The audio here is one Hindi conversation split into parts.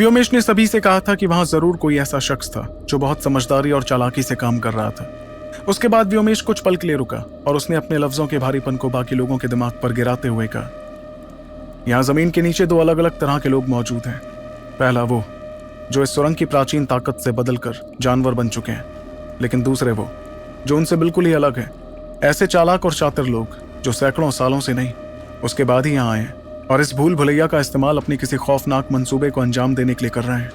व्योमेश ने सभी से कहा था कि वहां जरूर कोई ऐसा शख्स था जो बहुत समझदारी और चालाकी से काम कर रहा था। उसके बाद व्योमेश कुछ पल के लिए रुका और उसने अपने लफ्जों के भारीपन को बाकी लोगों के दिमाग पर गिराते हुए कहा, यहाँ जमीन के नीचे दो अलग अलग तरह के लोग मौजूद हैं। पहला वो जो इस सुरंग की प्राचीन ताकत से बदलकर जानवर बन चुके हैं, लेकिन दूसरे वो जो उनसे बिल्कुल ही अलग हैं। ऐसे चालाक और शातिर लोग जो सैकड़ों सालों से नहीं उसके बाद ही यहाँ आए हैं और इस भूल भुलैया का इस्तेमाल अपनी किसी खौफनाक मंसूबे को अंजाम देने के लिए कर रहे हैं।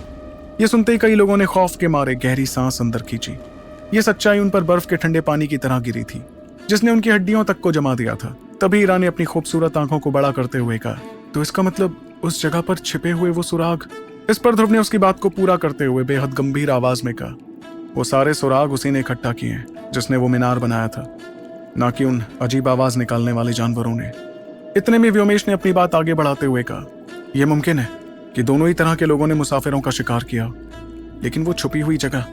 ये सुनते ही कई लोगों ने खौफ के मारे गहरी सांस अंदर खींची। ये सच्चाई उन पर बर्फ के ठंडे पानी की तरह गिरी थी जिसने उनकी हड्डियों तक को जमा दिया था। तभी ईरा ने अपनी खूबसूरत आंखों को बड़ा करते हुए कहा, तो इसका मतलब उस जगह पर छिपे हुए वो सुराग। इस पर ध्रुव ने उसकी बात को पूरा करते हुए बेहद गंभीर आवाज में कहा, वो सारे सुराग उसी ने इकट्ठा किए हैं जिसने वो मीनार बनाया था, ना कि उन अजीब आवाज निकालने वाले जानवरों ने। इतने में व्योमेश ने अपनी बात आगे बढ़ाते हुए कहा, यह मुमकिन है कि दोनों ही तरह के लोगों ने मुसाफिरों का शिकार किया, लेकिन वो छुपी हुई जगह,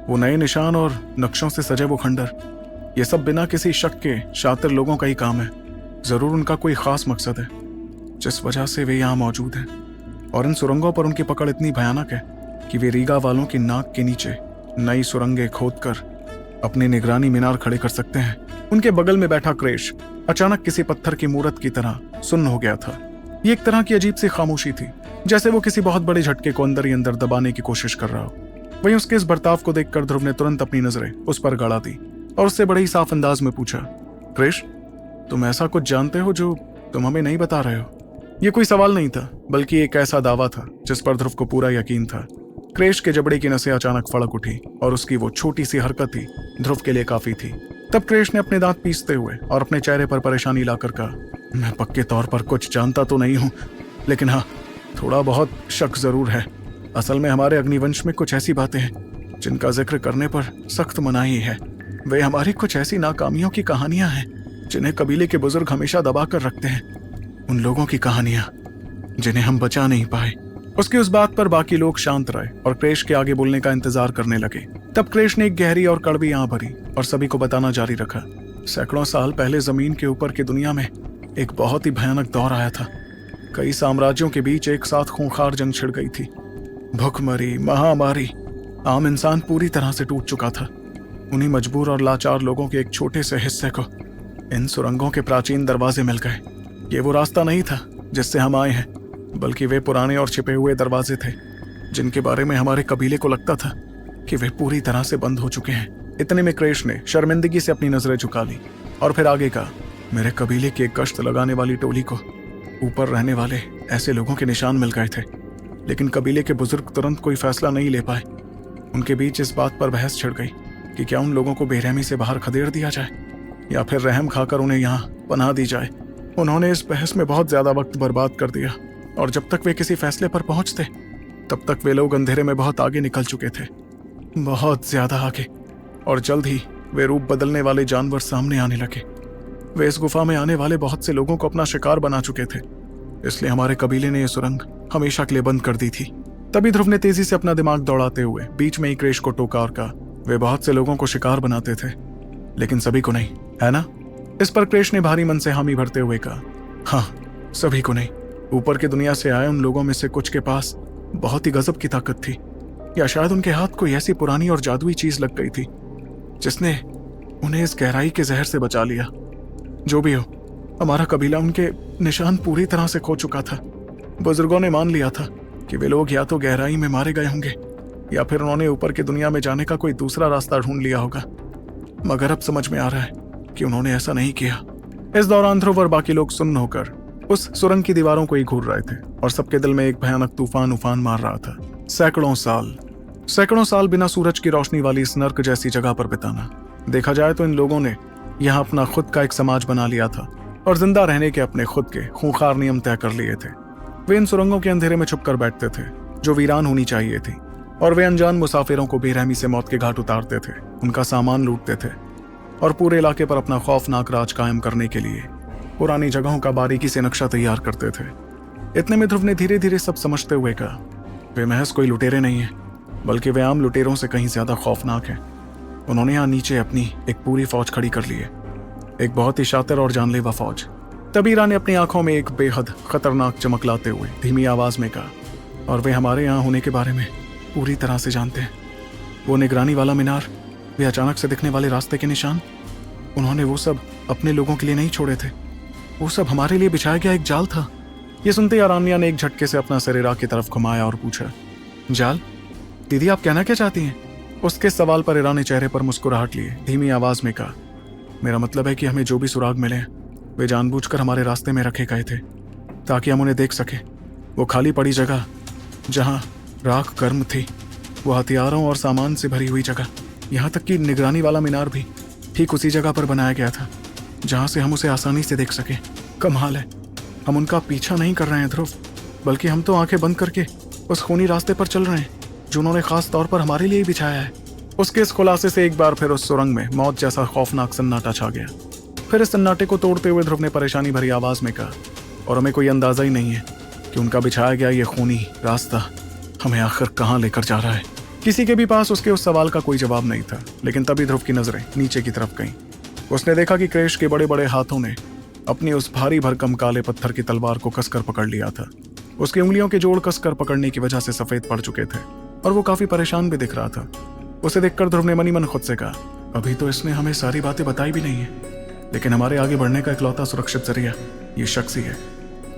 वो नए निशान और नक्शों से सजे वो खंडर, ये सब बिना किसी शक के शातिर लोगों का ही काम है। जरूर उनका कोई खास मकसद है जिस वजह से वे यहाँ मौजूद हैं, और इन सुरंगों पर उनकी पकड़ इतनी भयानक है कि वे रीगा वालों की नाक के नीचे नई सुरंगें खोदकर अपने निगरानी मीनार खड़े कर सकते हैं। उनके बगल में बैठा क्रेश अचानक किसी पत्थर की मूरत की तरह सुन्न हो गया था। ये एक तरह की अजीब सी खामोशी थी, जैसे वो किसी बहुत बड़े झटके को अंदर ही अंदर दबाने की कोशिश कर रहा हो। वहीं उसके इस बर्ताव को देखकर ध्रुव ने तुरंत अपनी नजरें उस पर गाड़ा दी और उससे बड़े ही साफ अंदाज में पूछा, क्रेश, तुम ऐसा कुछ जानते हो जो तुम हमें नहीं बता रहे हो? ये कोई सवाल नहीं था, बल्कि एक ऐसा दावा था जिस पर ध्रुव को पूरा यकीन था। क्रेश के जबड़े की नसें अचानक फड़क उठी और उसकी वो छोटी सी हरकत ही ध्रुव के लिए काफी थी। तब क्रेश ने अपने दांत पीसते हुए और अपने चेहरे पर परेशानी लाकर कहा, मैं पक्के तौर पर कुछ जानता तो नहीं हूँ, लेकिन हाँ, थोड़ा बहुत शक जरूर है। असल में हमारे अग्निवंश में कुछ ऐसी बातें हैं जिनका जिक्र करने पर सख्त मनाही है। वे हमारी कुछ ऐसी नाकामियों की कहानियां हैं जिन्हें कबीले के बुजुर्ग हमेशा दबा कर रखते हैं। उन लोगों की कहानियां जिन्हें हम बचा नहीं पाए। उसकी उस बात पर बाकी लोग शांत रहे और क्रेश के आगे बोलने का इंतजार करने लगे। तब क्रेश ने एक गहरी और कड़वी आंख भरी और सभी को बताना जारी रखा, सैकड़ों साल पहले जमीन के ऊपर की दुनिया में एक बहुत ही भयानक दौर आया था। कई साम्राज्यों के बीच एक साथ खूंखार जंग छिड़ गई थी। भुखमरी, महामारी, आम इंसान पूरी तरह से टूट चुका था। उन्हीं मजबूर और लाचार लोगों के एक छोटे से हिस्से को इन सुरंगों के प्राचीन दरवाजे मिल गए। ये वो रास्ता नहीं था जिससे हम आए हैं, बल्कि वे पुराने और छिपे हुए दरवाजे थे जिनके बारे में हमारे कबीले को लगता था कि वे पूरी तरह से बंद हो चुके हैं। इतने में क्रेश ने शर्मिंदगी से अपनी नजरें झुका ली और फिर आगे कहा, मेरे कबीले की एक गश्त लगाने वाली टोली को ऊपर रहने वाले ऐसे लोगों के निशान मिल गए थे, लेकिन कबीले के बुजुर्ग तुरंत कोई फैसला नहीं ले पाए। उनके बीच इस बात पर बहस छिड़ गई कि क्या उन लोगों को बेरहमी से बाहर खदेड़ दिया जाए या फिर रहम खाकर उन्हें यहाँ पनाह दी जाए। उन्होंने इस बहस में बहुत ज्यादा वक्त बर्बाद कर दिया और जब तक वे किसी फैसले पर पहुंचते तब तक वे लोग अंधेरे में बहुत आगे निकल चुके थे, बहुत ज्यादा आगे। और जल्द ही वे रूप बदलने वाले जानवर सामने आने लगे। वे इस गुफा में आने वाले बहुत से लोगों को अपना शिकार बना चुके थे, इसलिए हमारे कबीले ने यह सुरंग हमेशा के लिए बंद कर दी थी। तभी ध्रुव ने तेजी से अपना दिमाग दौड़ाते हुए बीच में ही क्रेश को टोका और कहा, वे बहुत से लोगों को शिकार बनाते थे, लेकिन सभी को नहीं, है ना? इस पर क्रेश ने भारी मन से हामी भरते हुए कहा, हाँ, सभी को नहीं। ऊपर की दुनिया से आए उन लोगों में से कुछ के पास बहुत ही गजब की ताकत थी, या शायद उनके हाथ कोई ऐसी पुरानी और जादुई चीज लग गई थी जिसने उन्हें इस गहराई के जहर से बचा लिया। जो भी हो, हमारा कबीला उनके निशान पूरी तरह से खो चुका था। बुजुर्गों ने मान लिया था कि वे लोग या तो गहराई में मारे गए होंगे या फिर उन्होंने ऊपर की दुनिया में जाने का कोई दूसरा रास्ता ढूंढ लिया होगा, मगर अब समझ में आ रहा है कि उन्होंने ऐसा नहीं किया। इस दौरान ध्रुव और बाकी लोग सुन्न होकर उस सुरंग की दीवारों को ही घूर रहे थे और सबके दिल में एक भयानक तूफान उफान मार रहा था। सैकड़ों साल बिना सूरज की रोशनी वाली इस नर्क जैसी जगह पर बिताना, देखा जाए तो इन लोगों ने यहाँ अपना खुद का एक समाज बना लिया था और जिंदा रहने के अपने खुद के खूंखार नियम तय कर लिए थे। वे इन सुरंगों के अंधेरे में छुप कर बैठते थे जो वीरान होनी चाहिए थी, और वे अनजान मुसाफिरों को बेरहमी से मौत के घाट उतारते थे, उनका सामान लूटते थे और पूरे इलाके पर अपना खौफनाक राज कायम करने के लिए पुरानी जगहों का बारीकी से नक्शा तैयार करते थे। इतने में ध्रुव ने धीरे धीरे सब समझते हुए कहा, वे महज कोई लुटेरे नहीं हैं, बल्कि वे आम लुटेरों से कहीं ज्यादा खौफनाक हैं। उन्होंने यहाँ नीचे अपनी एक पूरी फौज खड़ी कर ली है, एक बहुत ही शातिर और जानलेवा फौज। तभी ईरा ने अपनी आंखों में एक बेहद खतरनाक चमक लाते हुए धीमी आवाज में कहा, और वे हमारे यहाँ होने के बारे में पूरी तरह से जानते हैं। वो निगरानी वाला मीनार, वे अचानक से दिखने वाले रास्ते के निशान, उन्होंने वो सब अपने लोगों के लिए नहीं छोड़े थे, वो सब हमारे लिए बिछाया गया एक जाल था। ये सुनते ही आरान्या ने एक झटके से अपना सिर इराक की तरफ घुमाया और पूछा, जाल? दीदी, आप कहना क्या चाहती हैं? उसके सवाल पर ईरा ने चेहरे पर मुस्कुराहट लिए धीमी आवाज में कहा, मेरा मतलब है कि हमें जो भी सुराग मिले वे जानबूझकर हमारे रास्ते में रखे गए थे ताकि हम उन्हें देख सके। वो खाली पड़ी जगह जहां राख गर्म थी, वो हथियारों और सामान से भरी हुई जगह, यहाँ तक कि निगरानी वाला मीनार भी ठीक उसी जगह पर बनाया गया था जहां से हम उसे आसानी से देख सके। कमाल है, हम उनका पीछा नहीं कर रहे हैं ध्रुव, बल्कि हम तो आंखें बंद करके उस खूनी रास्ते पर चल रहे हैं जो उन्होंने खास तौर पर हमारे लिए ही बिछाया है। उसके इस खुलासे से एक बार फिर उस सुरंग में मौत जैसा खौफनाक सन्नाटा छा गया। फिर इस सन्नाटे को तोड़ते हुए ध्रुव ने परेशानी भरी आवाज में कहा, और हमें कोई अंदाजा ही नहीं है कि उनका बिछाया गया ये खूनी रास्ता हमें आखिर कहाँ लेकर जा रहा है। किसी के भी पास उसके उस सवाल का कोई जवाब नहीं था, लेकिन तभी ध्रुव की नजरें नीचे की तरफ गईं। उसने देखा कि क्रेश के बड़े बड़े हाथों ने अपनी उस भारी भरकम काले पत्थर की तलवार को कसकर पकड़ लिया था। उसकी उंगलियों के जोड़ कसकर पकड़ने की वजह से सफेद पड़ चुके थे और वो काफी परेशान भी दिख रहा था। उसे देखकर ध्रुव ने मनी मन खुद से कहा, अभी तो इसने हमें सारी बातें बताई भी नहीं है, लेकिन हमारे आगे बढ़ने का इकलौता सुरक्षित जरिया ये शख्स ही है,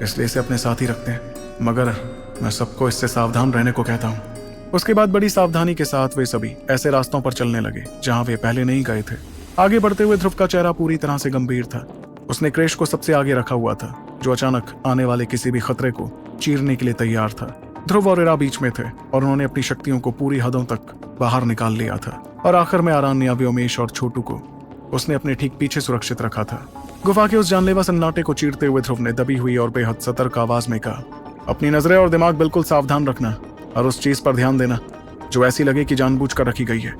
इसलिए इसे अपने साथ ही रखते हैं। मगर मैं सबको इससे सावधान रहने को कहता हूँ। उसके बाद बड़ी सावधानी के साथ वे सभी ऐसे रास्तों पर चलने लगे जहां वे पहले नहीं गए थे। आगे बढ़ते हुए ध्रुव का चेहरा पूरी तरह से गंभीर था। उसने क्रेश को सबसे आगे रखा हुआ था, जो अचानक आने वाले किसी भी खतरे को चीरने के लिए तैयार था। ध्रुव और ईरा बीच में थे और उन्होंने अपनी शक्तियों को पूरी हदों तक बाहर निकाल लिया था। और आखिर में आरान्या, व्योमेश और छोटू को उसने अपने ठीक पीछे सुरक्षित रखा था। गुफा के उस जानलेवा सन्नाटे को चीरते हुए ध्रुव ने दबी हुई और बेहद सतर्क आवाज में कहा, अपनी नजरें और दिमाग बिल्कुल सावधान रखना और उस चीज पर ध्यान देना जो ऐसी लगे कि जानबूझकर रखी गई है,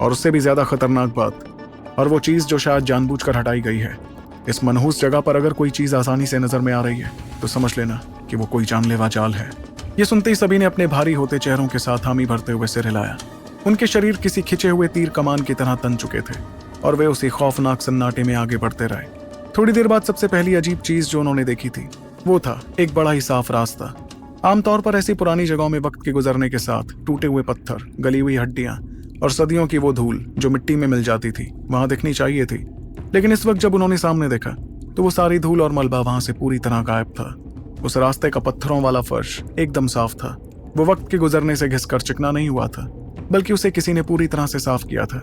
और उससे भी ज्यादा खतरनाक बात, और वो चीज जो शायद जानबूझकर हटाई गई है। इस मनहूस जगह पर अगर कोई चीज आसानी से नजर में आ रही है तो समझ लेना कि वो कोई जानलेवा जाल है। ये सुनते ही सभी ने अपने भारी होते चेहरों के साथ हामी भरते हुए सिर हिलाया। उनके शरीर किसी खिंचे हुए तीर कमान की तरह तन चुके थे और वे उसी खौफनाक सन्नाटे में आगे बढ़ते रहे। थोड़ी देर बाद सबसे पहली अजीब चीज जो उन्होंने देखी थी वो था एक बड़ा ही साफ रास्ता। आमतौर पर ऐसी पुरानी जगहों में वक्त के गुजरने के साथ टूटे हुए पत्थर, गली हुई हड्डियां और सदियों की वो धूल जो मिट्टी में मिल जाती थी वहां दिखनी चाहिए थी, लेकिन इस वक्त जब उन्होंने सामने देखा तो वो सारी धूल और मलबा वहां से पूरी तरह गायब था। उस रास्ते का पत्थरों वाला फर्श एकदम साफ था। वो वक्त के गुजरने से घिसकर चिकना नहीं हुआ था, बल्कि उसे किसी ने पूरी तरह से साफ किया था।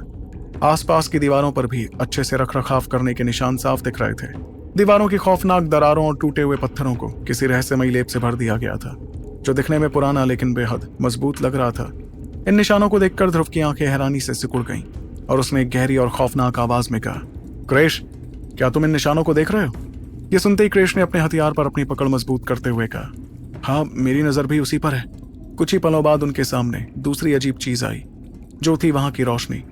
आसपास की दीवारों पर भी अच्छे से रखरखाव करने के निशान साफ दिख रहे थे। दीवारों की खौफनाक दरारों और टूटे हुए पत्थरों को किसी रहस्यमयी लेप से भर दिया गया था, जो दिखने में पुराना लेकिन बेहद मजबूत लग रहा था। इन निशानों को देखकर ध्रुव की आंखें हैरानी से सिकुड़ गईं और उसने एक गहरी और खौफनाक आवाज में कहा, क्रेश, क्या तुम इन निशानों को देख रहे हो? ये सुनते ही क्रेश ने अपने हथियार पर अपनी पकड़ मजबूत करते हुए कहा, हाँ, मेरी नजर भी उसी पर है। कुछ ही पलों बाद उनके सामने दूसरी अजीब चीज आई, जो थी वहां की रोशनी।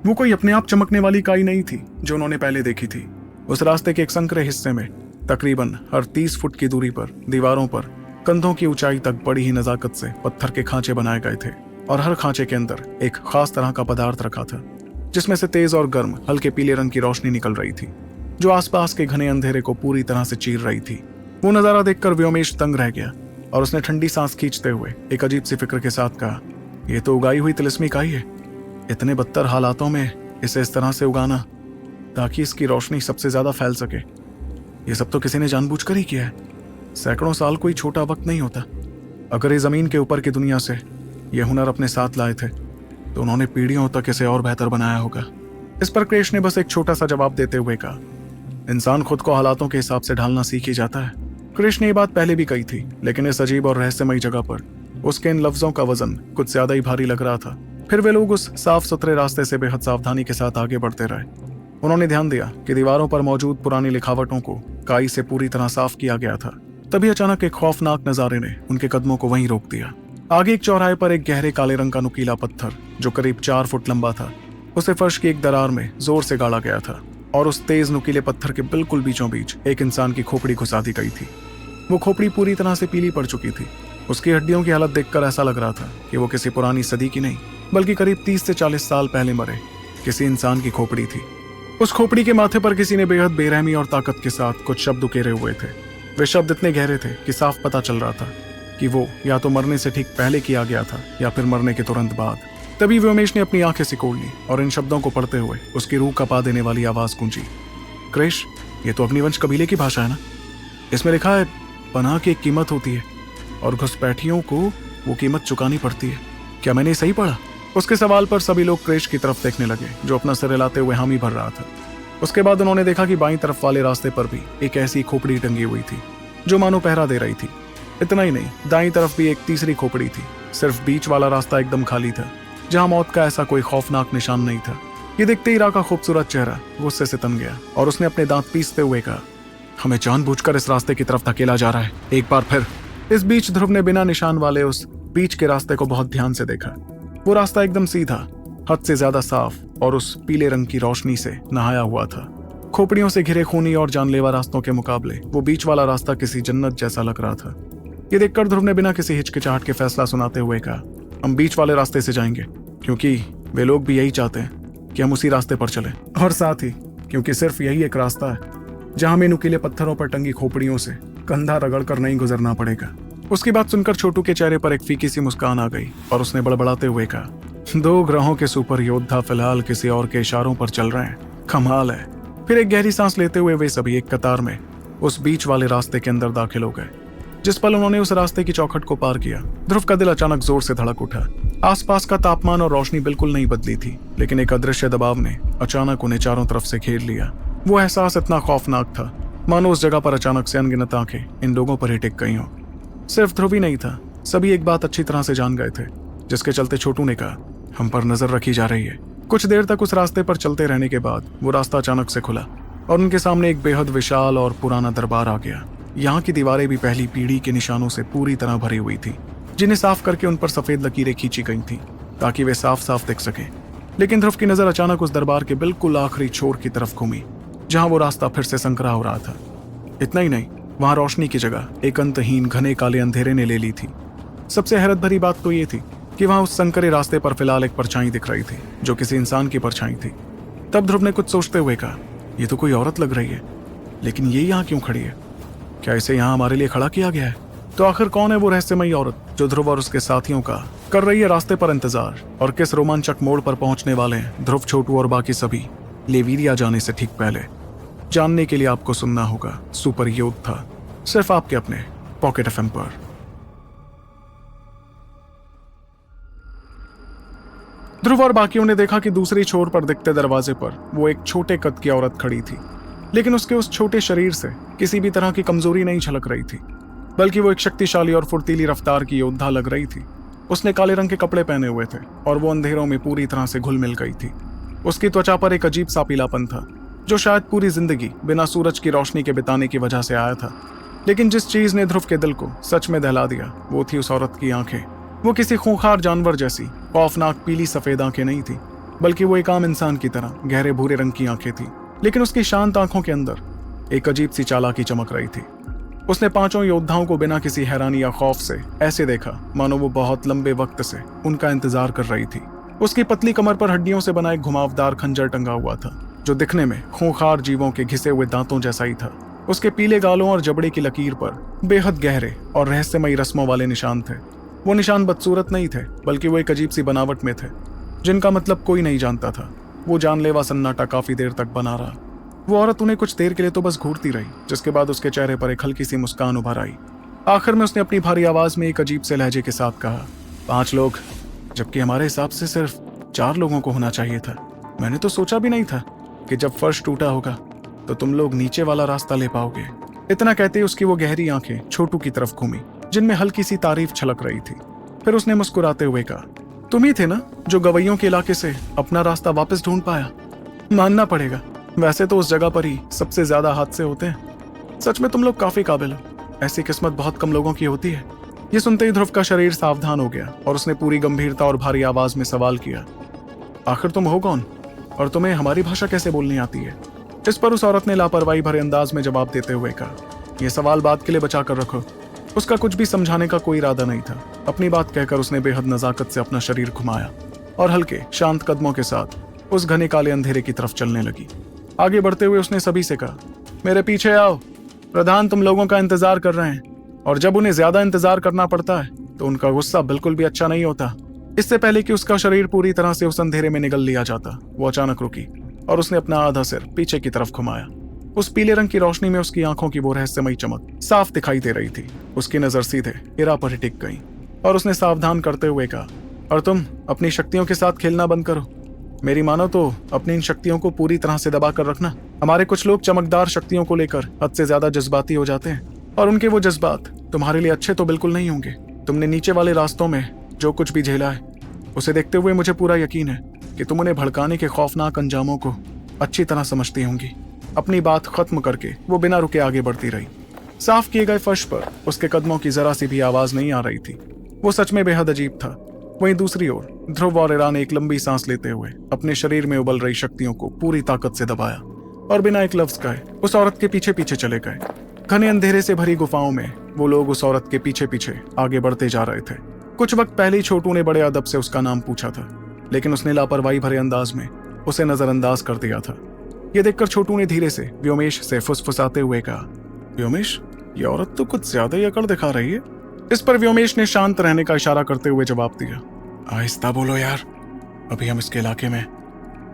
वो कोई अपने आप चमकने वाली काई नहीं थी जो उन्होंने पहले देखी थी। उस रास्ते के एक संकरे हिस्से में तकरीबन हर 30 फुट की दूरी पर दीवारों पर कंधों की ऊंचाई तक बड़ी ही नजाकत से पत्थर के खांचे बनाए गए थे, और हर खांचे के अंदर एक खास तरह का पदार्थ रखा था जिसमें से तेज और गर्म हल्के पीले रंग की रोशनी निकल रही थी, जो आसपास के घने अंधेरे को पूरी तरह से चीर रही थी। वो नजारा देखकर व्योमेश दंग रह गया और उसने ठंडी सांस खींचते हुए एक अजीब सी फिक्र के साथ कहा, यह तो उगाई हुई तिलिस्मी काई है। इतने बदतर हालातों में इसे इस तरह से उगाना ताकि इसकी रोशनी सबसे ज्यादा फैल सके, ये सब तो किसी ने जानबूझकर ही किया है। सैकड़ों साल कोई छोटा वक्त नहीं होता। अगर ये जमीन के ऊपर की दुनिया से ये हुनर अपने साथ लाए थे तो उन्होंने पीढ़ियों तक इसे और बेहतर बनाया होगा। इस पर क्रेश ने बस एक छोटा सा जवाब देते हुए कहा, इंसान खुद को हालातों के हिसाब से ढालना सीख ही जाता है। क्रेश ने ये बात पहले भी कही थी, लेकिन इस अजीब और रहस्यमयी जगह पर उसके इन लफ्जों का वजन कुछ ज्यादा ही भारी लग रहा था। फिर वे लोग उस साफ सुथरे रास्ते से बेहद सावधानी के साथ आगे बढ़ते रहे। उन्होंने ध्यान दिया कि दीवारों पर मौजूद पुरानी लिखावटों को काई से पूरी तरह साफ किया गया था। तभी अचानक एक खौफनाक नजारे ने उनके कदमों को वहीं रोक दिया। आगे एक चौराहे पर एक गहरे काले रंग का नुकीला पत्थर जो करीब 4 फुट लंबा था, उसे फर्श की एक दरार में जोर से गाड़ा गया था, और उस तेज नुकीले पत्थर के बिल्कुल बीचों बीच एक इंसान की खोपड़ी घुसा दी गई थी। वो खोपड़ी पूरी तरह से पीली पड़ चुकी थी। उसकी हड्डियों की हालत देखकर ऐसा लग रहा था कि वो किसी पुरानी सदी की नहीं, बल्कि करीब 30 से 40 साल पहले मरे किसी इंसान की खोपड़ी थी। उस खोपड़ी के माथे पर किसी ने बेहद बेरहमी और ताकत के साथ कुछ शब्द उकेरे हुए थे। वे शब्द इतने गहरे थे कि साफ पता चल रहा था कि वो या तो मरने से ठीक पहले किया गया था या फिर मरने के तुरंत बाद। तभी व्योमेश ने अपनी आंखें सिकोड़ ली और इन शब्दों को पढ़ते हुए उसकी रूह कपा देने वाली आवाज गूंजी, क्रिश, ये तो अग्निवंश कबीले की भाषा है ना? इसमें लिखा है पनाह की एक कीमत होती है और घुसपैठियों को वो कीमत चुकानी पड़ती है। क्या मैंने सही पढ़ा? उसके सवाल पर सभी लोग क्रिश की तरफ देखने लगे, जो अपना सिर हिलाते हुए हामी भर रहा था। उसके बाद उन्होंने देखा कि बाईं तरफ वाले रास्ते पर भी एक ऐसी खोपड़ी टंगी हुई थी जो मानो पहरा दे रही थी। इतना ही नहीं, दाईं तरफ भी एक तीसरी खोपड़ी थी। सिर्फ बीच वाला रास्ता एकदम खाली था, जहां मौत का ऐसा कोई खौफनाक निशान नहीं था। ये देखते ही रा का खूबसूरत चेहरा गुस्से से तन गया और उसने अपने दांत पीसते हुए कहा, हमें जानबूझकर इस रास्ते की तरफ धकेला जा रहा है, एक बार फिर। इस बीच ध्रुव ने बिना निशान वाले उस बीच के रास्ते को बहुत ध्यान से देखा। वो रास्ता एकदम सीधा, हद से ज्यादा साफ और उस पीले रंग की रोशनी से नहाया हुआ था। खोपड़ियों से घिरे खूनी और जानलेवा रास्तों के मुकाबले वो बीच वाला रास्ता किसी जन्नत जैसा लग रहा था। ये देखकर ध्रुव ने बिना किसी हिचकिचाहट के फैसला सुनाते हुए कहा, हम बीच वाले रास्ते से जाएंगे, क्योंकि वे लोग भी यही चाहते हैं कि हम उसी रास्ते पर चलें, और साथ ही क्योंकि सिर्फ यही एक रास्ता है जहां हमें नुकीले पत्थरों पर टंगी खोपड़ियों से कंधा रगड़कर नहीं गुजरना पड़ेगा। उसकी बात सुनकर छोटू के चेहरे पर एक फीकी सी मुस्कान आ गई और उसने बड़बड़ाते हुए कहा, 2 ग्रहों के सुपर योद्धा फिलहाल किसी और के इशारों पर चल रहे हैं, कमाल है। फिर एक गहरी सांस लेते हुए वे सभी एक कतार में उस बीच वाले रास्ते के अंदर दाखिल हो गए। जिस पल उन्होंने उस रास्ते की चौखट को पार किया, ध्रुव का दिल अचानक जोर से धड़क उठा। आसपास का तापमान और रोशनी बिल्कुल नहीं बदली थी, लेकिन एक अदृश्य दबाव ने अचानक उन्हें चारों तरफ से घेर लिया। वो एहसास इतना खौफनाक था, मानो उस जगह पर अचानक से अनगिनत आंखें इन लोगों पर ही टिक गई हों। सिर्फ ध्रुव ही नहीं था, सभी एक बात अच्छी तरह से जान गए थे, जिसके चलते छोटू ने कहा, हम पर नजर रखी जा रही है। कुछ देर तक उस रास्ते पर चलते रहने के बाद वो रास्ता अचानक से खुला और उनके सामने एक बेहद विशाल और पुराना दरबार आ गया। यहाँ की दीवारें भी पहली पीढ़ी के निशानों से पूरी तरह भरी हुई थी, जिन्हें साफ करके उन पर सफेद लकीरें खींची गई थी ताकि वे साफ साफ दिख सके। लेकिन ध्रुव की नजर अचानक उस दरबार के बिल्कुल आखिरी छोर की तरफ घूमी, जहां वो रास्ता फिर से संकरा हो रहा था। इतना ही नहीं, वहां रोशनी की जगह एक अंतहीन घने काले अंधेरे ने ले ली थी। सबसे हैरत भरी बात तो ये थी कि वहां उस संकरे रास्ते पर फिलहाल एक परछाई दिख रही थी, जो किसी इंसान की परछाई थी। तब ध्रुव ने कुछ सोचते हुए कहा, ये तो कोई औरत लग रही है, लेकिन ये यहाँ क्यों खड़ी है? क्या इसे यहाँ हमारे लिए खड़ा किया गया है? तो आखिर कौन है वो रहस्यमयी औरत जो ध्रुव और उसके साथियों का कर रही है रास्ते पर इंतजार? और किस रोमांचक मोड़ पर पहुंचने वाले हैं ध्रुव, छोटू और बाकी सभी लेवीरिया जाने से ठीक पहले? जानने के लिए आपको सुनना होगा सुपर योद्धा, सिर्फ आपके अपने पॉकेट एफएम पर। ध्रुव और बाकियों ने देखा कि दूसरी छोर पर दिखते दरवाजे पर वो एक छोटे कद की औरत खड़ी थी, लेकिन उसके उस छोटे शरीर से किसी भी तरह की कमजोरी नहीं झलक रही थी, बल्कि वो एक शक्तिशाली और फुर्तीली रफ्तार की योद्धा लग रही थी। उसने काले रंग के कपड़े पहने हुए थे और वो अंधेरों में पूरी तरह से घुल मिल गई थी। उसकी त्वचा पर एक अजीब सा पीलापन था, जो शायद पूरी जिंदगी बिना सूरज की रोशनी के बिताने की वजह से आया था। लेकिन जिस चीज ने ध्रुव के दिल को सच में दहला दिया, वो थी उस औरत की आंखें। वो किसी खूंखार जानवर जैसी खौफनाक पीली सफेद आंखें नहीं थी, बल्कि वो एक आम इंसान की तरह गहरे भूरे रंग की आंखें थी। लेकिन उसकी शांत आंखों के अंदर एक अजीब सी चालाकी चमक रही थी। उसने पांचों योद्धाओं को बिना किसी हैरानी या खौफ से ऐसे देखा मानो वो बहुत लंबे वक्त से उनका इंतजार कर रही थी। उसकी पतली कमर पर हड्डियों से बना एक घुमावदार खंजर टंगा हुआ था, जो दिखने में खूंखार जीवों के घिसे हुए दांतों जैसा ही था। उसके पीले गालों और जबड़े की लकीर पर बेहद गहरे और रहस्यमयी रस्मों वाले निशान थे। वो निशान बदसूरत नहीं थे, बल्कि वो एक अजीब सी बनावट में थे, जिनका मतलब कोई नहीं जानता था। वो जानलेवा सन्नाटा काफी देर तक बना रहा। वो औरत उन्हें कुछ देर के लिए तो बस घूरती रही, जिसके बाद उसके चेहरे पर एक हल्की सी मुस्कान उभर आई। आखिर में उसने अपनी भारी आवाज में एक अजीब से लहजे के साथ कहा, 5 लोग, जबकि हमारे हिसाब से सिर्फ 4 लोगों को होना चाहिए था। मैंने तो सोचा भी नहीं था कि जब फर्श टूटा होगा तो तुम लोग नीचे वाला रास्ता ले पाओगे। इतना कहते ही उसकी वो गहरी आंखें छोटू की तरफ घूमी, जिनमें हल्की सी तारीफ छलक रही थी। फिर उसने मुस्कुराते हुए कहा, तुम ही थे ना जो गवैयों के इलाके से अपना रास्ता वापस ढूंढ पाया? मानना पड़ेगा, वैसे तो उस जगह पर ही सबसे ज्यादा हादसे होते हैं। सच में तुम लोग काफी काबिल हो, ऐसी किस्मत बहुत कम लोगों की होती है। ये सुनते ही ध्रुव का शरीर सावधान हो गया और उसने पूरी गंभीरता और भारी आवाज में सवाल किया, आखिर तुम हो कौन और तुम्हें हमारी भाषा कैसे बोलनी आती है? इस पर उस औरत ने लापरवाही भरे अंदाज में जवाब देते हुए कहा, यह सवाल बात के लिए बचा कर रखो। उसका कुछ भी समझाने का कोई इरादा नहीं था। अपनी बात कहकर उसने बेहद नजाकत से अपना शरीर घुमाया और हल्के शांत कदमों के साथ उस घने काले अंधेरे की तरफ चलने लगी। आगे बढ़ते हुए उसने सभी से कहा, मेरे पीछे आओ, प्रधान तुम लोगों का इंतजार कर रहे हैं। और जब उन्हें ज्यादा इंतजार करना पड़ता है तो उनका गुस्सा बिल्कुल भी अच्छा नहीं होता। इससे पहले कि उसका शरीर पूरी तरह से उस अंधेरे में निगल लिया जाता, वो अचानक रुकी और उसने अपना आधा सिर पीछे की तरफ घुमाया। उस पीले रंग की रोशनी में उसकी आंखों की वो रहस्यमयी चमक साफ दिखाई दे रही थी। उसकी नजर सीधे इरा पर ही टिक गई और उसने सावधान करते हुए कहा, और तुम अपनी शक्तियों के साथ खेलना बंद करो। मेरी मानो तो अपनी इन शक्तियों को पूरी तरह से दबा कर रखना। हमारे कुछ लोग चमकदार शक्तियों को लेकर हद से ज्यादा जज्बाती हो जाते हैं और उनके वो जज्बात तुम्हारे लिए अच्छे तो बिल्कुल नहीं होंगे। तुमने नीचे वाले रास्तों में जो कुछ भी झेला है उसे देखते हुए मुझे पूरा यकीन है कि तुम उन्हें भड़काने के खौफनाक अंजामों को अच्छी तरह समझती होंगी। अपनी बात खत्म करके वो बिना रुके आगे बढ़ती रही। साफ किए गए फर्श पर उसके कदमों की जरा सी भी आवाज नहीं आ रही थी। वो सच में बेहद अजीब था। वहीं दूसरी ओर ध्रुव और इरा ने एक लंबी सांस लेते हुए अपने शरीर में उबल रही शक्तियों को पूरी ताकत से दबाया और बिना एक लफ्ज कहे उस औरत के पीछे पीछे चले गए। घने अंधेरे से भरी गुफाओं में वो लोग उस औरत के पीछे पीछे आगे बढ़ते जा रहे थे। कुछ वक्त पहले ही छोटू ने बड़े अदब से उसका नाम पूछा था, लेकिन उसने लापरवाही भरे अंदाज में उसे नजरअंदाज कर दिया था। यह देखकर छोटू ने धीरे से व्योमेश से फुसफुसाते हुए कहा, व्योमेश, ये औरत तो कुछ ज्यादा ही अकड़ दिखा रही है। इस पर व्योमेश ने शांत रहने का इशारा करते हुए जवाब दिया, आहिस्ता बोलो यार, अभी हम इसके इलाके में,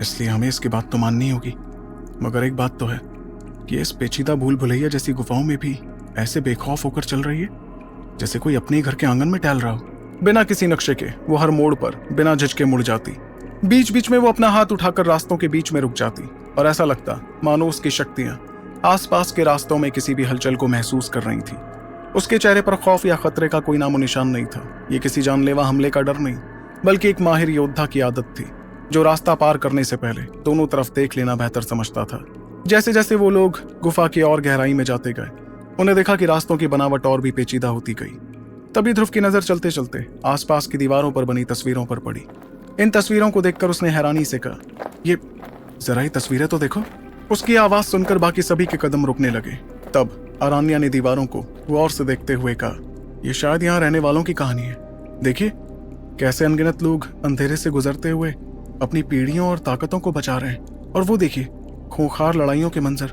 इसलिए हमें इसकी बात तो माननी होगी। मगर एक बात तो है कि इस पेचीदा भूल भुलैया जैसी गुफाओं में भी ऐसे बेखौफ होकर चल रही है जैसे कोई अपने घर के आंगन में टहल रहा हो। बिना किसी नक्शे के वो हर मोड़ पर बिना झिझके मुड़ जाती। बीच बीच में वो अपना हाथ उठाकर रास्तों के बीच में रुक जाती और ऐसा लगता मानो उसकी शक्तियां आसपास के रास्तों में किसी भी हलचल को महसूस कर रही थी। उसके चेहरे पर खौफ या खतरे का कोई नामो निशान नहीं था। ये किसी जानलेवा हमले का डर नहीं, बल्कि एक माहिर योद्धा की आदत थी जो रास्ता पार करने से पहले दोनों तरफ देख लेना बेहतर समझता था। जैसे जैसे वो लोग गुफा की और गहराई में जाते गए, उन्हें देखा कि रास्तों की बनावट और भी पेचीदा होती गई। तभी ध्रुव की नजर चलते चलते आसपास की दीवारों पर बनी तस्वीरों पर पड़ी। इन तस्वीरों को देखकर उसने हैरानी से कहा, ये जरा ही तस्वीरें तो देखो। उसकी आवाज सुनकर बाकी सभी के कदम रुकने लगे। तब अरान्या ने दीवारों को गौर से देखते हुए कहा, यह शायद यहाँ रहने वालों की कहानी है। देखिए कैसे अनगिनत लोग अंधेरे से गुजरते हुए अपनी पीढ़ियों और ताकतों को बचा रहे हैं। और वो देखिए खूंखार लड़ाइयों के मंजर,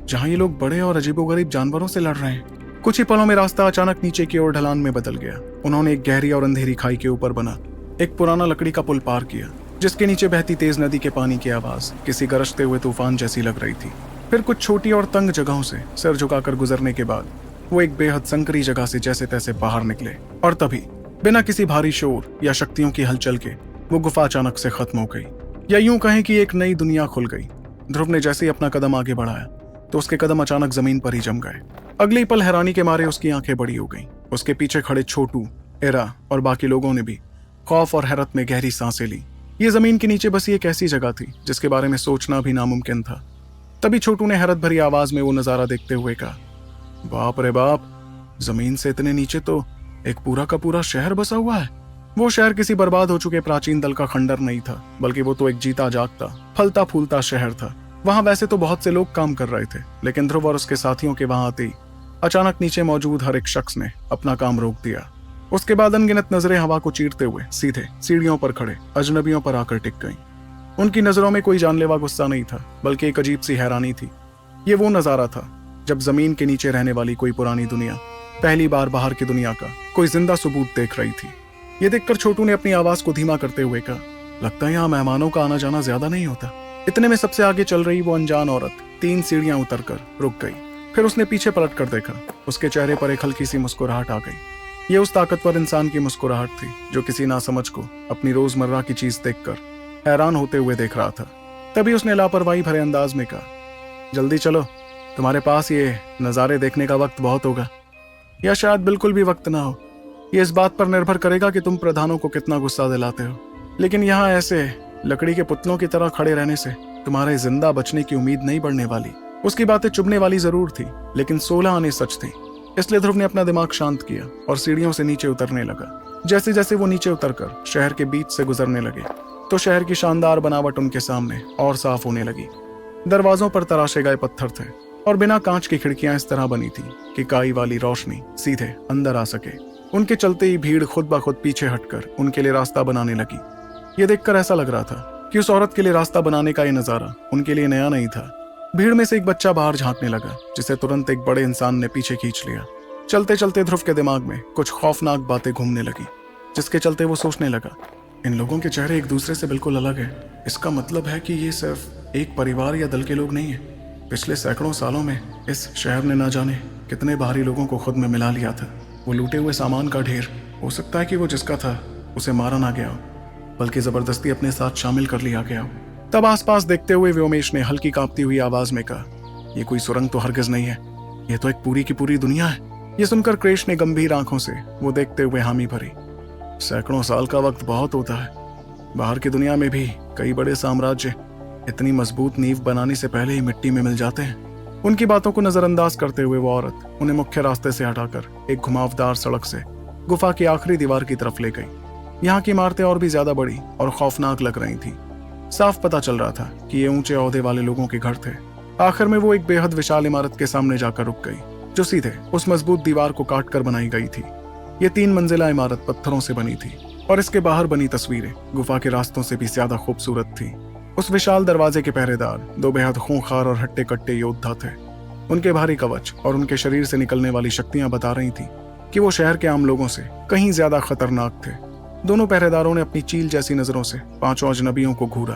जहां ये लोग बड़े और अजीबोगरीब जानवरों से लड़ रहे हैं। कुछ ही पलों में रास्ता अचानक नीचे की ओर ढलान में बदल गया। उन्होंने एक गहरी और अंधेरी खाई के ऊपर बना एक पुराना लकड़ी का पुल पार किया, जिसके नीचे बहती तेज नदी के पानी की आवाज किसी गरजते हुए तूफान जैसी लग रही थी। फिर कुछ छोटी और तंग जगहों से सिर झुकाकर गुजरने के बाद वो एक बेहद संकरी जगह से जैसे तैसे बाहर निकले। और तभी बिना किसी भारी शोर या शक्तियों की हलचल के वो गुफा अचानक से खत्म हो गई, या यूं कहें कि एक नई दुनिया खुल गई। ध्रुव ने जैसे ही अपना कदम आगे बढ़ाया तो उसके कदम अचानक जमीन पर ही जम गए। अगली पल हैरानी के मारे उसकी आंखें बड़ी हो गईं। उसके पीछे खड़े छोटू, एरा और बाकी लोगों ने भी खौफ और हैरत में गहरी सांसें ली। ये जमीन के नीचे बसी एक ऐसी जगह थी जिसके बारे में सोचना भी नामुमकिन था। तभी छोटू ने हैरत भरी आवाज में वो नजारा देखते हुए कहा, बाप रे बाप, जमीन से इतने नीचे तो एक पूरा का पूरा शहर बसा हुआ है। वो शहर किसी बर्बाद हो चुके प्राचीन दल का खंडर नहीं था, बल्कि वो तो एक जीता जागता फलता फूलता शहर था। वहां वैसे तो बहुत से लोग काम कर रहे थे, लेकिन ध्रुव और उसके साथियों के वहां आते ही अचानक नीचे मौजूद हर एक शख्स ने अपना काम रोक दिया। उसके बाद अनगिनत नजरें हवा को चीरते हुए सीधे सीढ़ियों पर खड़े अजनबियों पर आकर टिक गईं। उनकी नजरों में कोई जानलेवा गुस्सा नहीं था, बल्कि एक अजीब सी हैरानी थी। ये वो नजारा था जब जमीन के नीचे रहने वाली कोई पुरानी दुनिया पहली बार बाहर की दुनिया का कोई जिंदा सबूत देख रही थी। ये देखकर छोटू ने अपनी आवाज को धीमा करते हुए कहा, लगता है यहाँ मेहमानों का आना जाना ज्यादा नहीं होता। इतने में सबसे आगे चल रही वो अनजान औरत 3 सीढ़ियां उतरकर रुक गई। फिर उसने पीछे पलट कर देखा। उसके चेहरे पर एक हल्की सी मुस्कुराहट आ गई। ये उस ताकतवर इंसान की मुस्कुराहट थी जो किसी नासमझ को अपनी रोजमर्रा की चीज देखकर हैरान होते हुए देख रहा था। तभी उसने लापरवाही भरे अंदाज में कहा, जल्दी चलो, तुम्हारे पास ये नज़ारे देखने का वक्त बहुत होगा, या शायद बिल्कुल भी वक्त ना हो। ये इस बात पर निर्भर करेगा कि तुम प्रधानों को कितना गुस्सा दिलाते हो। लेकिन यहाँ ऐसे लकड़ी के पुतलों की तरह खड़े रहने से तुम्हारे जिंदा बचने की उम्मीद नहीं बढ़ने वाली। उसकी बातें चुभने वाली जरूर थी, लेकिन 16 आने सच थी। इसलिए ध्रुव ने अपना दिमाग शांत किया और सीढ़ियों से नीचे उतरने लगा। जैसे जैसे वो नीचे उतरकर शहर के बीच से गुजरने लगे तो शहर की शानदार बनावट उनके सामने और साफ होने लगी। दरवाजों पर तराशे गए पत्थर थे और बिना कांच की खिड़कियां इस तरह बनी थी कि काई वाली रोशनी सीधे अंदर आ सके। उनके चलते ही भीड़ खुद ब खुद पीछे हटकर उनके लिए रास्ता बनाने लगी। ये देखकर ऐसा लग रहा था कि उस औरत के लिए रास्ता बनाने का ये नजारा उनके लिए नया नहीं था। भीड़ में से एक बच्चा बाहर झांकने लगा, जिसे तुरंत एक बड़े इंसान ने पीछे खींच लिया। चलते चलते ध्रुव के दिमाग में कुछ खौफनाक बातें घूमने लगी, जिसके चलते वो सोचने लगा, इन लोगों के चेहरे एक दूसरे से बिल्कुल अलग है। इसका मतलब है कि ये सिर्फ एक परिवार या दल के लोग नहीं है। पिछले सैकड़ों सालों में इस शहर ने ना जाने कितने बाहरी लोगों को खुद में मिला लिया था। वो लूटे हुए सामान का ढेर, हो सकता है कि वो जिसका था उसे मारा ना गया हो, बल्कि जबरदस्ती अपने साथ शामिल कर लिया गया हो। तब आसपास देखते हुए व्योमेश ने हल्की कांपती हुई आवाज में कहा, ये कोई सुरंग तो हरगिज नहीं है, ये तो एक पूरी की पूरी दुनिया है। ये सुनकर क्रेश ने गंभीर आंखों से वो देखते हुए हामी भरी। सैकड़ों साल का वक्त बहुत होता है। बाहर की दुनिया में भी कई बड़े साम्राज्य इतनी मजबूत नींव बनाने से पहले ही मिट्टी में मिल जाते हैं। उनकी बातों को नजरअंदाज करते हुए वो औरत उन्हें मुख्य रास्ते से हटाकर एक घुमावदार सड़क से गुफा की आखिरी दीवार की तरफ ले गई। यहाँ की इमारतें और भी ज्यादा बड़ी और खौफनाक लग रही थी। साफ पता चल रहा था कि ये ऊंचे ओहदे वाले लोगों के घर थे। आखिर में वो एक बेहद विशाल इमारत के सामने जाकर रुक गई, जो सीधे उस मजबूत दीवार को काट कर बनाई गई थी। ये 3 मंजिला इमारत पत्थरों से बनी थी और इसके बाहर बनी तस्वीरें गुफा के रास्तों से भी ज्यादा खूबसूरत थी। उस विशाल दरवाजे के पहरेदार 2 बेहद खूंखार और हट्टे कट्टे योद्धा थे। उनके भारी कवच और उनके शरीर से निकलने वाली शक्तियां बता रही थी कि वो शहर के आम लोगों से कहीं ज्यादा खतरनाक थे। दोनों पहरेदारों ने अपनी चील जैसी नजरों से 5 अजनबियों को घूरा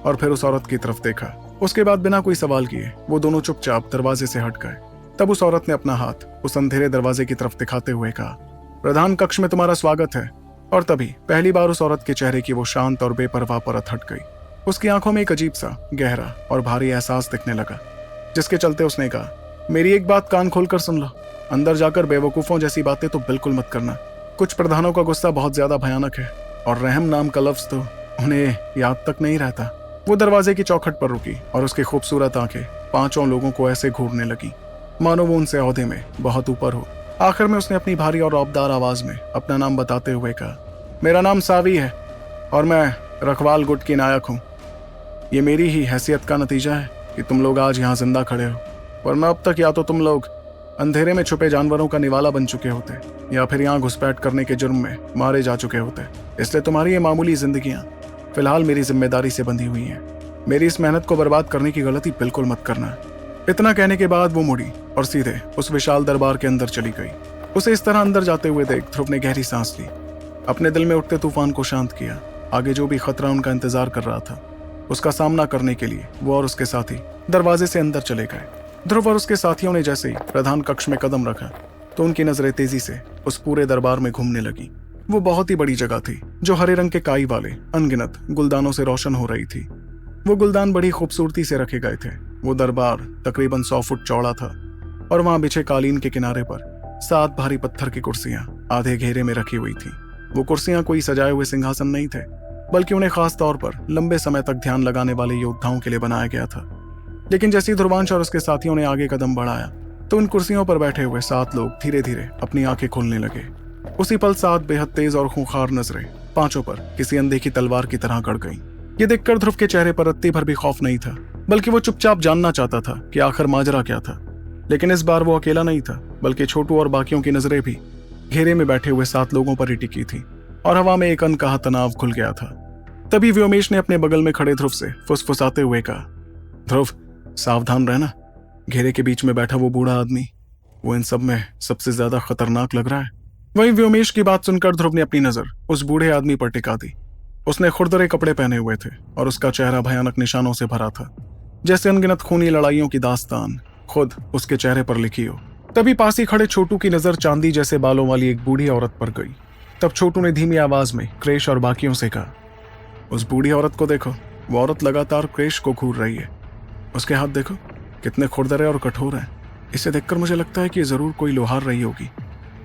और फिर उस औरत की तरफ देखा। उसके बाद बिना कोई सवाल किए वो दोनों चुपचाप दरवाजे से हट गए। तब उस औरत ने अपना हाथ उस अंधेरे दरवाजे की तरफ दिखाते हुए कहा, प्रधान कक्ष में तुम्हारा स्वागत है। और तभी पहली बार उस औरत के चेहरे की वो शांत और बेपरवाह परत हट गई। उसकी आंखों में एक अजीब सा गहरा और भारी एहसास दिखने लगा, जिसके चलते उसने कहा, मेरी एक बात कान खोलकर सुन लो। अंदर जाकर बेवकूफों जैसी बातें तो बिल्कुल मत करना। कुछ प्रधानों का गुस्सा बहुत ज्यादा भयानक है और रहम नाम का लफ्ज तो उन्हें याद तक नहीं रहता। वो दरवाजे की चौखट पर रुकी और उसकी खूबसूरत आंखें 5 लोगों को ऐसे घूरने लगी मानो वो उनसे ओहदे में बहुत ऊपर हो। आखिर में उसने अपनी भारी और रौबदार आवाज में अपना नाम बताते हुए कहा, मेरा नाम सावी है और मैं रखवाल गुट की नायक हूँ। ये मेरी ही हैसियत का नतीजा है कि तुम लोग आज यहाँ जिंदा खड़े हो, वरना अब तक या तो तुम लोग अंधेरे में छुपे जानवरों का निवाला बन चुके होते या फिर यहाँ घुसपैठ करने के जुर्म में मारे जा चुके होते। इसलिए तुम्हारी ये मामूली जिंदगियां फिलहाल मेरी जिम्मेदारी से बंधी हुई हैं। मेरी इस मेहनत को बर्बाद करने की गलती बिल्कुल मत करना। इतना कहने के बाद वो मुड़ी और सीधे उस विशाल दरबार के अंदर चली गई। उसे इस तरह अंदर जाते हुए देख ध्रुव ने गहरी सांस ली, अपने दिल में उठते तूफान को शांत किया। आगे जो भी खतरा उनका इंतजार कर रहा था, उसका सामना करने के लिए वो और उसके साथी दरवाजे से अंदर चले गए। ध्रुव और उसके साथियों ने जैसे ही प्रधान कक्ष में कदम रखा तो उनकी नजरें तेजी से उस पूरे दरबार में घूमने लगी। वो बहुत ही बड़ी जगह थी, जो हरे रंग के काई वाले अनगिनत गुलदानों से रोशन हो रही थी। वो गुलदान बड़ी खूबसूरती से रखे गए थे। वो दरबार तकरीबन 100 फुट चौड़ा था और वहां बिछे कालीन के किनारे पर 7 भारी पत्थर की कुर्सियां आधे घेरे में रखी हुई थी। वो कुर्सियां कोई सजाए हुए सिंहासन नहीं थे, बल्कि उन्हें खास तौर पर लंबे समय तक ध्यान लगाने वाले योद्धाओं के लिए बनाया गया था। लेकिन जैसे ही ध्रुवांश और उसके साथियों ने आगे कदम बढ़ाया तो उन कुर्सियों पर बैठे हुए 7 लोग धीरे धीरे अपनी आंखें खोलने लगे। उसी पल 7 बेहद तेज और खूंखार नजरें 5 पर किसी अनदेखी तलवार की तरह गड़ गईं। ये देखकर ध्रुव के चेहरे पर रत्ती भर भी खौफ नहीं था, बल्कि वो चुपचाप जानना चाहता था कि आखिर माजरा क्या था। लेकिन इस बार वो अकेला नहीं था, बल्कि छोटू और बाकियों की नजरें भी घेरे में बैठे हुए 7 लोगों पर ही टिकी थी और हवा में एक अनकहा तनाव खुल गया था। तभी व्योमेश ने अपने बगल में खड़े ध्रुव से फुसफुसाते हुए कहा, ध्रुव सावधान रहना, घेरे के बीच में बैठा वो बूढ़ा आदमी, वो इन सब में सबसे ज्यादा खतरनाक लग रहा है। वहीं व्योमेश की बात सुनकर ध्रुव ने अपनी नजर उस बूढ़े आदमी पर टिका दी। उसने खुरदरे कपड़े पहने हुए थे और उसका चेहरा भयानक निशानों से भरा था, जैसे अनगिनत खूनी लड़ाइयों की दास्तान खुद उसके चेहरे पर लिखी हो। तभी पास ही खड़े छोटू की नजर चांदी जैसे बालों वाली एक बूढ़ी औरत पर गई। तब छोटू ने धीमी आवाज में क्रेश और बाकियों से कहा, उस बूढ़ी औरत को देखो, वो औरत लगातार क्रेश को घूर रही है। उसके हाथ देखो कितने खुरदरे और कठोर हैं। इसे देखकर मुझे लगता है कि जरूर कोई लोहार रही होगी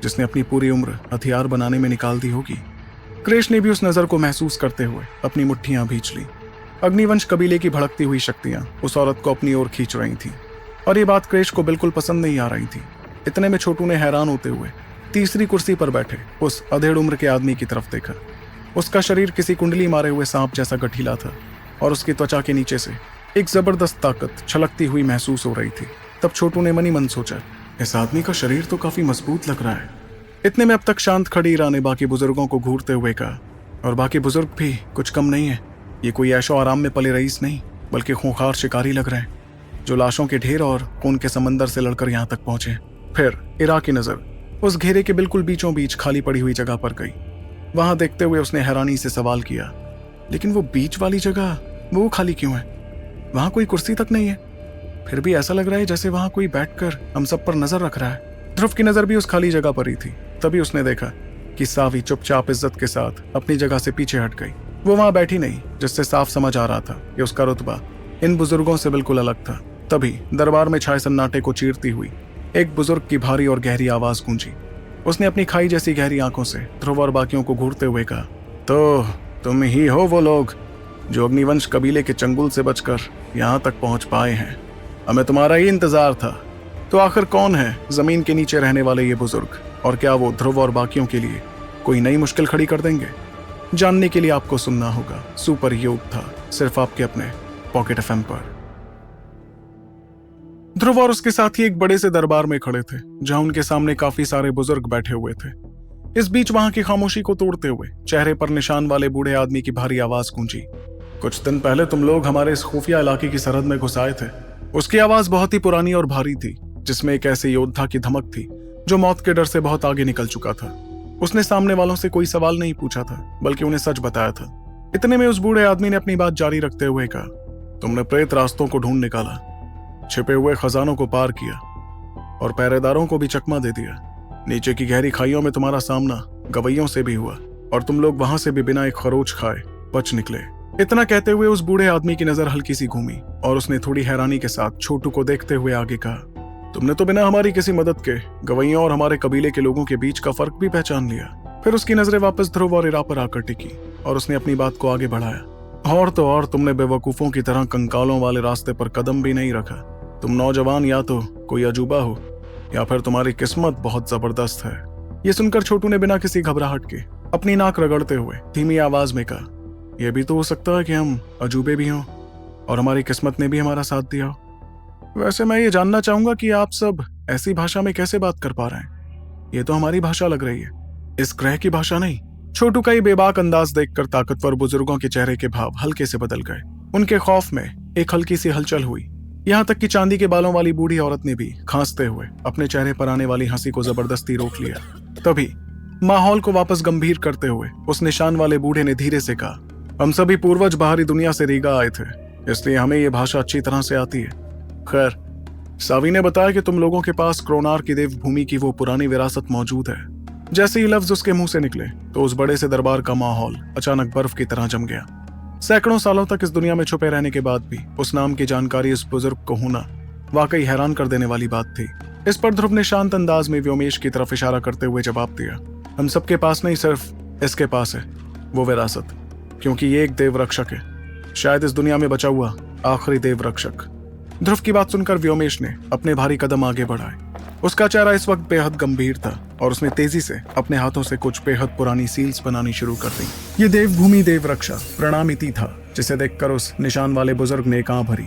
जिसने अपनी पूरी उम्र हथियार बनाने में निकाल दी होगी। क्रेश ने भी उस नजर को महसूस करते हुए अपनी मुट्ठियां भींच ली। अग्निवंश कबीले की भड़कती हुई शक्तियां उस औरत को अपनी ओर खींच रही थी और ये बात क्रेश को बिल्कुल पसंद नहीं आ रही थी। इतने में छोटू ने हैरान होते हुए तीसरी कुर्सी पर बैठे उस अधेड़ उम्र के आदमी की तरफ देखा। उसका शरीर किसी कुंडली मारे हुए सांप जैसा गठीला था और उसकी त्वचा के नीचे से एक जबरदस्त ताकत छलकती हुई महसूस हो रही थी। तब छोटू ने मनी मन सोचा, इस आदमी का शरीर तो काफी मजबूत लग रहा है। इतने में अब तक शांत खड़ी ईरा ने बाकी बुजुर्गों को घूरते हुए कहा, और बाकी बुजुर्ग भी कुछ कम नहीं है। ये कोई ऐशो आराम में पले रईस नहीं, बल्कि खूंखार शिकारी लग रहे हैं, जो लाशों के ढेर और खून के समंदर से लड़कर यहाँ तक पहुंचे। फिर ईरा की नजर उस घेरे के बिल्कुल बीचों बीच खाली पड़ी हुई जगह पर गई। वहां देखते हुए उसने हैरानी से सवाल किया, लेकिन वो बीच वाली जगह वो खाली क्यों है? वहां कोई कुर्सी तक नहीं है। फिर भी ऐसा लग रहा है जैसे वहां कोई बैठकर हम सब पर नजर रख रहा है। ध्रुव की नजर भी उस खाली जगह पर ही थी। तभी उसने देखा कि सावी चुपचाप इज्जत के साथ अपनी जगह से पीछे हट गई। वो वहां बैठी नहीं, जिससे साफ समझ आ रहा था कि उसका रुतबा इन बुजुर्गों से बिल्कुल अलग था। तभी दरबार में छाए सन्नाटे को चीरती हुई एक बुजुर्ग की भारी और गहरी आवाज गूंजी। उसने अपनी खाई जैसी गहरी आंखों से ध्रुव और बाकियों को घूरते हुए कहा, तो तुम ही हो वो लोग जो अग्निवंश कबीले के चंगुल से बचकर यहाँ तक पहुंच पाए हैं। हमें तुम्हारा ही इंतजार था। तो आखिर कौन है जमीन के नीचे रहने वाले ये बुजुर्ग, और क्या वो ध्रुव और बाकियों के लिए कोई नई मुश्किल खड़ी कर देंगे? जानने के लिए आपको सुनना होगा सुपर योग था, सिर्फ आपके अपने पॉकेट एफएम पर। ध्रुव और उसके साथी एक बड़े से दरबार में खड़े थे, जहां उनके सामने काफी सारे बुजुर्ग बैठे हुए थे। इस बीच वहां की खामोशी को तोड़ते हुए चेहरे पर निशान वाले बूढ़े आदमी की भारी आवाज गूंजी। कुछ दिन पहले तुम लोग हमारे इस खुफिया इलाके की सरहद में घुस आए थे। उसकी आवाज बहुत ही पुरानी और भारी थी, जिसमें एक ऐसे योद्धा की धमक थी जो मौत के डर से बहुत आगे निकल चुका था। उसने सामने वालों से कोई सवाल नहीं पूछा था, बल्कि उन्हें सच बताया था। इतने में उस बूढ़े आदमी ने अपनी बात जारी रखते हुए कहा, तुमने प्रेत रास्तों को ढूंढ निकाला, छिपे हुए खजानों को पार किया और पहरेदारों को भी चकमा दे दिया। नीचे की गहरी खाइयों में तुम्हारा सामना गवैयों से भी हुआ और तुम लोग वहां से भी बिना एक खरोच खाए बच निकले। इतना कहते हुए उस बूढ़े आदमी की नजर हल्की सी घूमी और उसने थोड़ी हैरानी के साथ छोटू को देखते हुए आगे कहा, तुमने तो बिना हमारी किसी मदद के गवैयों और हमारे कबीले के लोगों के बीच का फर्क भी पहचान लिया। फिर उसकी नजरें वापस ध्रुव और इरा पर आकर टिकी और उसने अपनी बात को आगे बढ़ाया, और तो और तुमने बेवकूफों की तरह कंकालों वाले रास्ते पर कदम भी नहीं रखा। तुम नौजवान या तो कोई अजूबा हो या फिर तुम्हारी किस्मत बहुत जबरदस्त है। ये सुनकर छोटू ने बिना किसी घबराहट के अपनी नाक रगड़ते हुए धीमी आवाज में कहा, यह भी तो हो सकता है कि हम अजूबे भी हों और हमारी किस्मत ने भी हमारा साथ दिया हो। वैसे मैं ये जानना चाहूंगा कि आप सब ऐसी भाषा में कैसे बात कर पा रहे हैं? ये तो हमारी भाषा लग रही है, इस ग्रह की भाषा नहीं। छोटू का ये बेबाक अंदाज देखकर ताकतवर बुजुर्गों के चेहरे के भाव हल्के से बदल गए। उनके खौफ में एक हल्की सी हलचल हुई। यहाँ तक कि चांदी के बालों वाली बूढ़ी औरत ने भी खांसते हुए अपने चेहरे पर आने वाली हंसी को जबरदस्ती रोक लिया। तभी माहौल को वापस गंभीर करते हुए उस निशान वाले बूढ़े ने धीरे से कहा, हम सभी पूर्वज बाहरी दुनिया से रीगा आए थे, इसलिए हमें ये भाषा अच्छी तरह से आती है। खैर, सावी ने बताया कि तुम लोगों के पास क्रोनार की देवभूमि की वो पुरानी विरासत मौजूद है। जैसे ही लफ्ज उसके मुंह से निकले तो उस बड़े से दरबार का माहौल अचानक बर्फ की तरह जम गया। सैकड़ों सालों तक इस दुनिया में छुपे रहने के बाद भी उस नाम की जानकारी इस बुजुर्ग को होना वाकई हैरान कर देने वाली बात थी। इस पर ध्रुव ने शांत अंदाज में व्योमेश की तरफ इशारा करते हुए जवाब दिया, हम सबके पास नहीं, सिर्फ इसके पास है वो विरासत, क्योंकि ये एक देव रक्षक है, शायद इस दुनिया में बचा हुआ आखिरी देव रक्षक। ध्रुव की बात सुनकर व्योमेश ने अपने भारी कदम आगे बढ़ाए। उसका चेहरा इस वक्त बेहद गंभीर था और उसने तेजी से अपने हाथों से कुछ बेहद पुरानी सील्स बनानी शुरू कर दी। ये देवभूमि देव रक्षा प्रणामिति था, जिसे देखकर उस निशान वाले बुजुर्ग ने एक आंख भरी।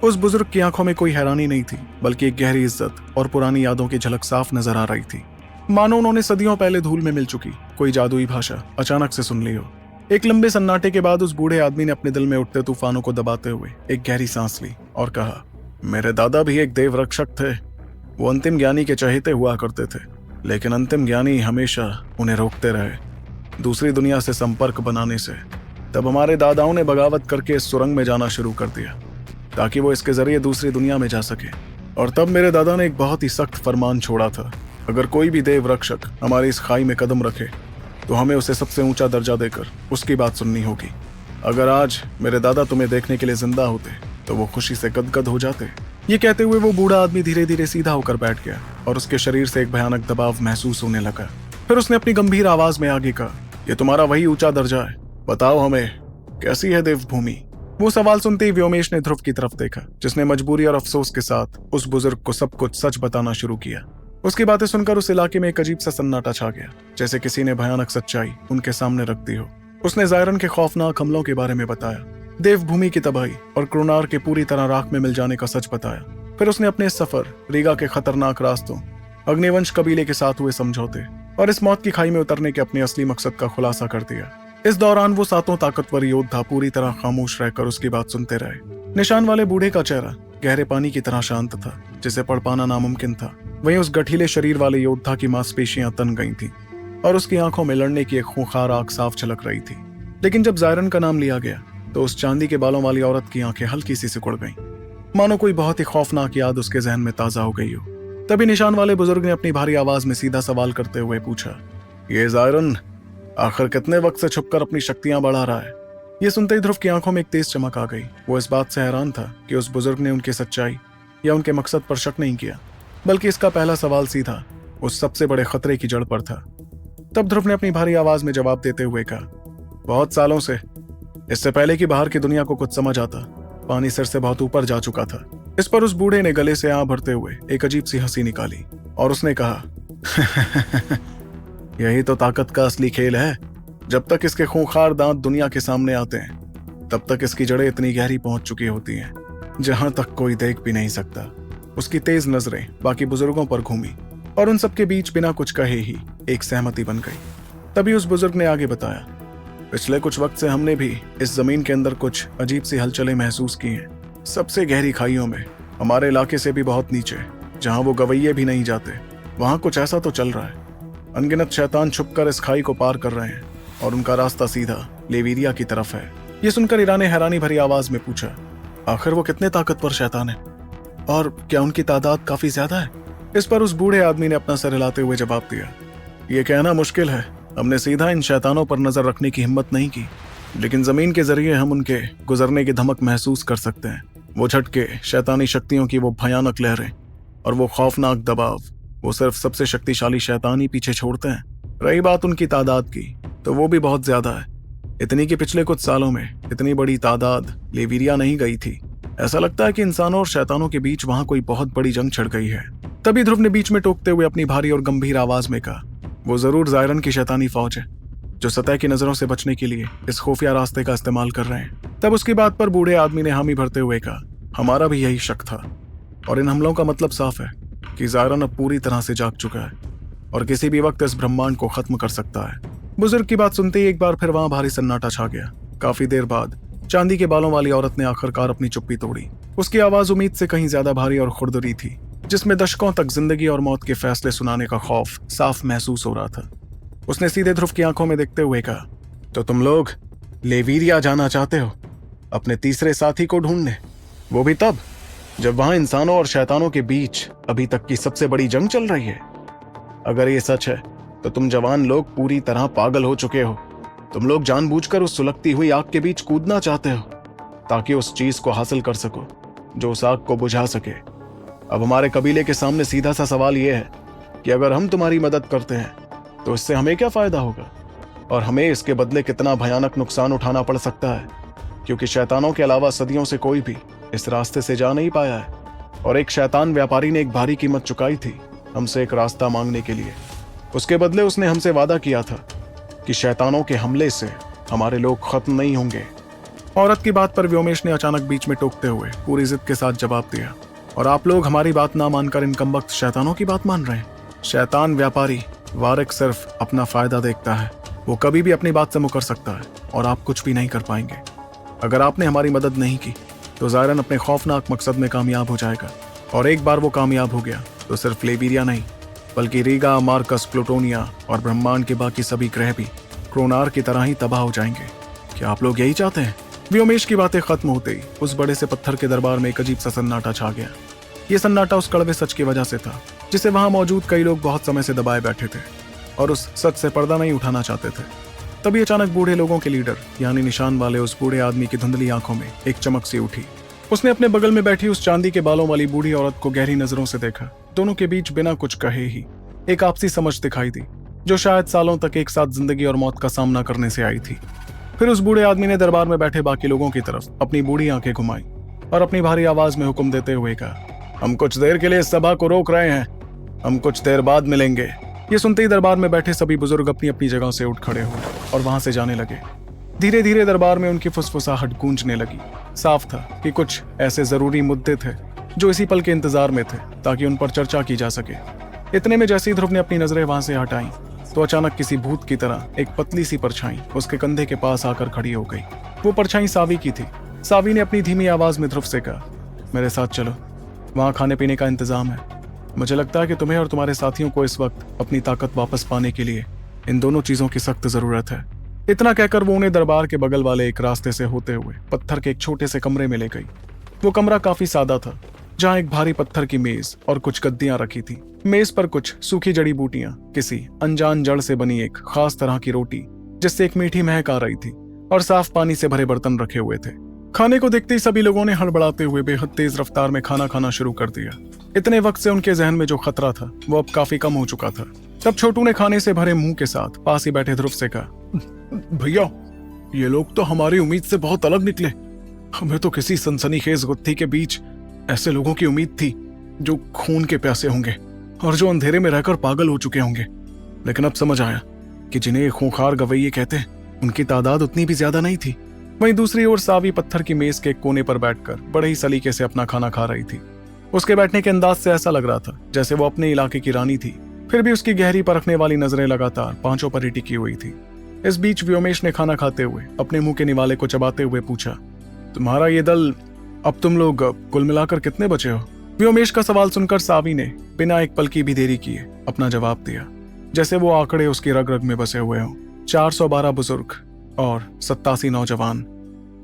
उस बुजुर्ग की आंखों में कोई हैरानी नहीं थी, बल्कि एक गहरी इज्जत और पुरानी यादों की झलक साफ नजर आ रही थी, मानो उन्होंने सदियों पहले धूल में मिल चुकी कोई जादुई भाषा अचानक से सुन ली हो। एक लंबे सन्नाटे के बाद उस बूढ़े आदमी ने अपने दिल में उठते तूफानों को दबाते हुए एक गहरी सांस ली और कहा, मेरे दादा भी एक देव रक्षक थे। वो अंतिम ज्ञानी के चहेते हुआ करते थे, लेकिन अंतिम ज्ञानी हमेशा उन्हें रोकते रहे दूसरी दुनिया से संपर्क बनाने से। तब हमारे दादाओं ने बगावत करके इस सुरंग में जाना शुरू कर दिया ताकि वो इसके जरिए दूसरी दुनिया में जा सके। और तब मेरे दादा ने एक बहुत ही सख्त फरमान छोड़ा था, अगर कोई भी देव रक्षक हमारी इस खाई में कदम रखे तो हमें उसे सबसे ऊंचा दर्जा देकर उसकी बात सुननी होगी। अगर आज मेरे दादा तुम्हें देखने के लिए जिंदा होते तो वो खुशी से गदगद हो जाते। ये कहते हुए वो बूढ़ा आदमी धीरे धीरे सीधा होकर बैठ गया और उसके शरीर से एक भयानक दबाव महसूस होने लगा। फिर उसने अपनी गंभीर आवाज में आगे कहा, ये तुम्हारा वही ऊंचा दर्जा है, बताओ हमें कैसी है देवभूमि? वो सवाल सुनते ही व्योमेश ने ध्रुव की तरफ देखा, जिसने मजबूरी और अफसोस के साथ उस बुजुर्ग को सब कुछ सच बताना शुरू किया। उसकी बातें सुनकर उस इलाके में एक अजीब सा सन्नाटा छा गया, जैसे किसी ने भयानक सच्चाई उनके सामने रख दी हो। उसने जायरन के खौफनाक हमलों के बारे में बताया, देवभूमि की तबाही और क्रोनार के पूरी तरह राख में मिल जाने का सच बताया। फिर उसने अपने सफर, रीगा के खतरनाक रास्तों, अग्निवंश कबीले के साथ हुए समझौते और इस मौत की खाई में उतरने के अपने असली मकसद का खुलासा कर दिया। इस दौरान वो सातों ताकतवर योद्धा पूरी तरह खामोश रहकर उसकी बात सुनते रहे। निशान वाले बूढ़े का चेहरा गहरे पानी की तरह शांत था, जिसे पढ़ पाना नामुमकिन था। वहीं उस गठीले शरीर वाले योद्धा की मांसपेशियां तन गई थीं और उसकी आंखों में लड़ने की एक खूंखार आग साफ झलक रही थी। लेकिन जब जायरन का नाम लिया गया तो उस चांदी के बालों वाली औरत की आंखें हल्की सी सिकुड़ गईं, मानो कोई बहुत ही खौफनाक याद उसके जहन में ताजा हो गई हो। तभी निशान वाले बुजुर्ग ने अपनी भारी आवाज में सीधा सवाल करते हुए पूछा, ये जायरन आखिर कितने वक्त से छुपकर अपनी शक्तियां बढ़ा रहा है? ये सुनते ही ध्रुव की आंखों में एक तेज चमक आ गई। वो इस बात से हैरान था कि उस बुजुर्ग ने उनकी सच्चाई या उनके मकसद पर शक नहीं किया, बल्कि इसका पहला सवाल सीधा उस सबसे बड़े खतरे की जड़ पर था। तब ध्रुव ने अपनी भारी आवाज में जवाब देते हुए कहा, बहुत सालों से, इससे पहले कि बाहर की दुनिया को कुछ समझ आता, पानी सिर से बहुत ऊपर जा चुका था। इस पर उस बूढ़े ने गले से आं भरते हुए एक अजीब सी हंसी निकाली और उसने कहा, यही तो ताकत का असली खेल है। जब तक इसके खूंखार दांत दुनिया के सामने आते हैं तब तक इसकी जड़ें इतनी गहरी पहुंच चुकी होती हैं जहां तक कोई देख भी नहीं सकता। उसकी तेज नजरें बाकी बुजुर्गों पर घूमी और उन सबके बीच बिना कुछ कहे ही एक सहमति बन गई। तभी उस बुजुर्ग ने आगे बताया, पिछले कुछ वक्त से हमने भी इस जमीन के अंदर कुछ अजीब सी हलचलें महसूस की हैं। सबसे गहरी खाइयों में, हमारे इलाके से भी बहुत नीचे, जहां वो गवैये भी नहीं जाते, वहां कुछ ऐसा तो चल रहा है। अनगिनत शैतान छुपकर इस खाई को पार कर रहे हैं और उनका रास्ता सीधा लेवीरिया की तरफ है। ये सुनकर ईरा ने हैरानी भरी आवाज में पूछा, आखिर वो कितने ताकतवर शैतान है और क्या उनकी तादाद काफी ज्यादा है? इस पर उस बूढ़े आदमी ने अपना सर हिलाते हुए जवाब दिया, ये कहना मुश्किल है। हमने सीधा इन शैतानों पर नजर रखने की हिम्मत नहीं की, लेकिन जमीन के जरिए हम उनके गुजरने की धमक महसूस कर सकते हैं। वो झटके, शैतानी शक्तियों की वो भयानक लहरें और वो खौफनाक दबाव, वो सिर्फ सबसे शक्तिशाली शैतान ही पीछे छोड़ते हैं। रही बात उनकी तादाद की, तो वो भी बहुत ज्यादा है। इतनी कि पिछले कुछ सालों में इतनी बड़ी तादाद लेवीरिया नहीं गई थी। ऐसा लगता है कि इंसानों और शैतानों के बीच वहां कोई बहुत बड़ी जंग छिड़ गई है। तभी ध्रुव ने बीच में टोकते हुए अपनी भारी और गंभीर आवाज में कहा, वो जरूर जायरन की शैतानी फौज है जो सतह की नजरों से बचने के लिए इस खुफिया रास्ते का इस्तेमाल कर रहे हैं। तब उसकी बात पर बूढ़े आदमी ने हामी भरते हुए कहा, हमारा भी यही शक था और इन हमलों का मतलब साफ है कि जायरन अब पूरी तरह से जाग चुका है और किसी भी वक्त इस ब्रह्मांड को खत्म कर सकता है। बुजुर्ग की बात सुनते ही एक बार फिर वहां भारी सन्नाटा छा गया। काफी देर बाद चांदी के बालों वाली औरत ने आखिरकार अपनी चुप्पी तोड़ी। उसकी आवाज उम्मीद से कहीं ज्यादा भारी और खुरदरी थी, जिसमें दशकों तक जिंदगी और मौत के फैसले सुनाने का खौफ साफ महसूस हो रहा था। उसने सीधे ध्रुव की आंखों में देखते हुए कहा, तो तुम लोग लेवीरिया जाना चाहते हो अपने तीसरे साथी को ढूंढने, वो भी तब जब वहां इंसानों और शैतानों के बीच अभी तक की सबसे बड़ी जंग चल रही है? अगर ये सच है तो तुम जवान लोग पूरी तरह पागल हो चुके हो। तुम लोग जानबूझकर उस सुलगती हुई आग के बीच कूदना चाहते हो ताकि उस चीज को हासिल कर सको जो उस आग को बुझा सके। अब हमारे कबीले के सामने सीधा सा सवाल यह है कि अगर हम तुम्हारी मदद करते हैं तो इससे हमें क्या फायदा होगा और हमें इसके बदले कितना भयानक नुकसान उठाना पड़ सकता है, क्योंकि शैतानों के अलावा सदियों से कोई भी इस रास्ते से जा नहीं पाया है। और एक शैतान व्यापारी ने एक भारी कीमत चुकाई थी हमसे एक रास्ता मांगने के लिए। उसके बदले उसने हमसे वादा किया था कि शैतानों के हमले से हमारे लोग खत्म नहीं होंगे। औरत की बात पर व्योमेश ने अचानक बीच में टोकते हुए पूरी जिद के साथ जवाब दिया, और आप लोग हमारी बात ना मानकर इन कमबख्त शैतानों की बात मान रहे हैं? शैतान व्यापारी वारिक सिर्फ अपना फायदा देखता है। वो कभी भी अपनी बात से मुकर सकता है और आप कुछ भी नहीं कर पाएंगे। अगर आपने हमारी मदद नहीं की तो जायरन अपने खौफनाक मकसद में कामयाब हो जाएगा, और एक बार वो कामयाब हो गया तो सिर्फ लेवीरिया नहीं बल्कि रीगा, मार्कस, प्लूटोनिया और ब्रह्मांड के बाकी सभी ग्रह भी क्रोनार की तरह ही तबाह हो जाएंगे। क्या आप लोग यही चाहते हैं? व्योमेश की बातें खत्म होते ही उस बड़े से पत्थर के दरबार में एक अजीब सा सन्नाटा छा गया। ये सन्नाटा उस कड़वे सच की वजह से था जिसे वहां मौजूद कई लोग बहुत समय से दबाए बैठे थे और उस सच से पर्दा नहीं उठाना चाहते थे। तभी अचानक बूढ़े लोगों के लीडर यानी निशान वाले उस बूढ़े आदमी की धुंधली आंखों में एक चमक सी उठी। उसने अपने बगल में बैठी उस चांदी के बालों वाली बूढ़ी औरत को गहरी नजरों से देखा। दोनों के बीच बिना कुछ कहे ही एक आपसी समझ दिखाई दी जो शायद सालों तक एक साथ जिंदगी और मौत का सामना करने से आई थी। फिर उस बूढ़े आदमी ने दरबार में बैठे बाकी लोगों की तरफ अपनी बूढ़ी आंखें घुमाई और अपनी भारी आवाज में हुक्म देते हुए कहा, हम कुछ देर के लिए इस सभा को रोक रहे हैं, हम कुछ देर बाद मिलेंगे। ये सुनते ही दरबार में बैठे सभी बुजुर्ग अपनी अपनी जगह से उठ खड़े हुए और वहां से जाने लगे। धीरे धीरे दरबार में उनकी फुसफुसाहट गूंजने लगी। साफ था कि कुछ ऐसे जरूरी मुद्दे थे जो इसी पल के इंतजार में थे ताकि उन पर चर्चा की जा सके। इतने में जैसे ही ध्रुव ने अपनी नजरें वहां से हटाई तो अचानक किसी भूत की तरह एक पतली सी परछाई उसके कंधे के पास आकर खड़ी हो गई। वो परछाई सावी की थी। सावी ने अपनी धीमी आवाज में ध्रुव से कहा, मेरे साथ चलो, वहां खाने पीने का इंतजाम है। मुझे लगता है कि तुम्हें और तुम्हारे साथियों को इस वक्त अपनी ताकत वापस पाने के लिए इन दोनों चीजों की सख्त जरूरत है। इतना कहकर वो उन्हें दरबार के बगल वाले एक रास्ते से होते हुए पत्थर के एक छोटे से कमरे में ले गई। वो कमरा काफी सादा था, जहाँ एक भारी पत्थर की मेज और कुछ गद्दियां रखी थी। मेज पर कुछ सूखी जड़ी बूटियां, किसी अनजान जड़ से बनी एक खास तरह की रोटी जिससे एक मीठी महक आ रही थी, और साफ पानी से भरे बर्तन रखे हुए थे। खाने को देखते ही सभी लोगों ने हड़बड़ाते हुए बेहद तेज रफ्तार में खाना खाना शुरू कर दिया। इतने वक्त से उनके जहन में जो खतरा था वो अब काफी कम हो चुका था। तब छोटू ने खाने से भरे मुंह के साथ पास ही बैठे ध्रुव से कहा, भैया, ये लोग तो हमारी उम्मीद से बहुत अलग निकले। हमें तो किसी सनसनीखेज गुत्थी के बीच ऐसे लोगों की उम्मीद थी जो खून के प्यासे होंगे और जो अंधेरे में रहकर पागल हो चुके होंगे। लेकिन अब समझ आया कि जिन्हें खूंखार गवैये कहते हैं उनकी तादाद उतनी भी ज्यादा नहीं थी। वहीं दूसरी ओर सावी पत्थर की मेज के कोने पर बैठकर बड़े ही सलीके से अपना खाना खा रही थी। उसके बैठने के अंदाज से ऐसा लग रहा था जैसे वो अपने इलाके की रानी थी। फिर भी उसकी गहरी परखने वाली नजरें लगातार पांचों पर ही टिकी हुई थी। इस बीच व्योमेश ने खाना खाते हुए अपने मुंह के निवाले को चबाते हुए पूछा, तुम्हारा ये दल, अब तुम लोग कुल मिलाकर कितने बचे हो? व्योमेश का सवाल सुनकर सावी ने बिना एक पल की भी देरी किए अपना जवाब दिया, जैसे वो आंकड़े उसकी रग रग में बसे हुए हों। 412 बुजुर्ग और 87 नौजवान।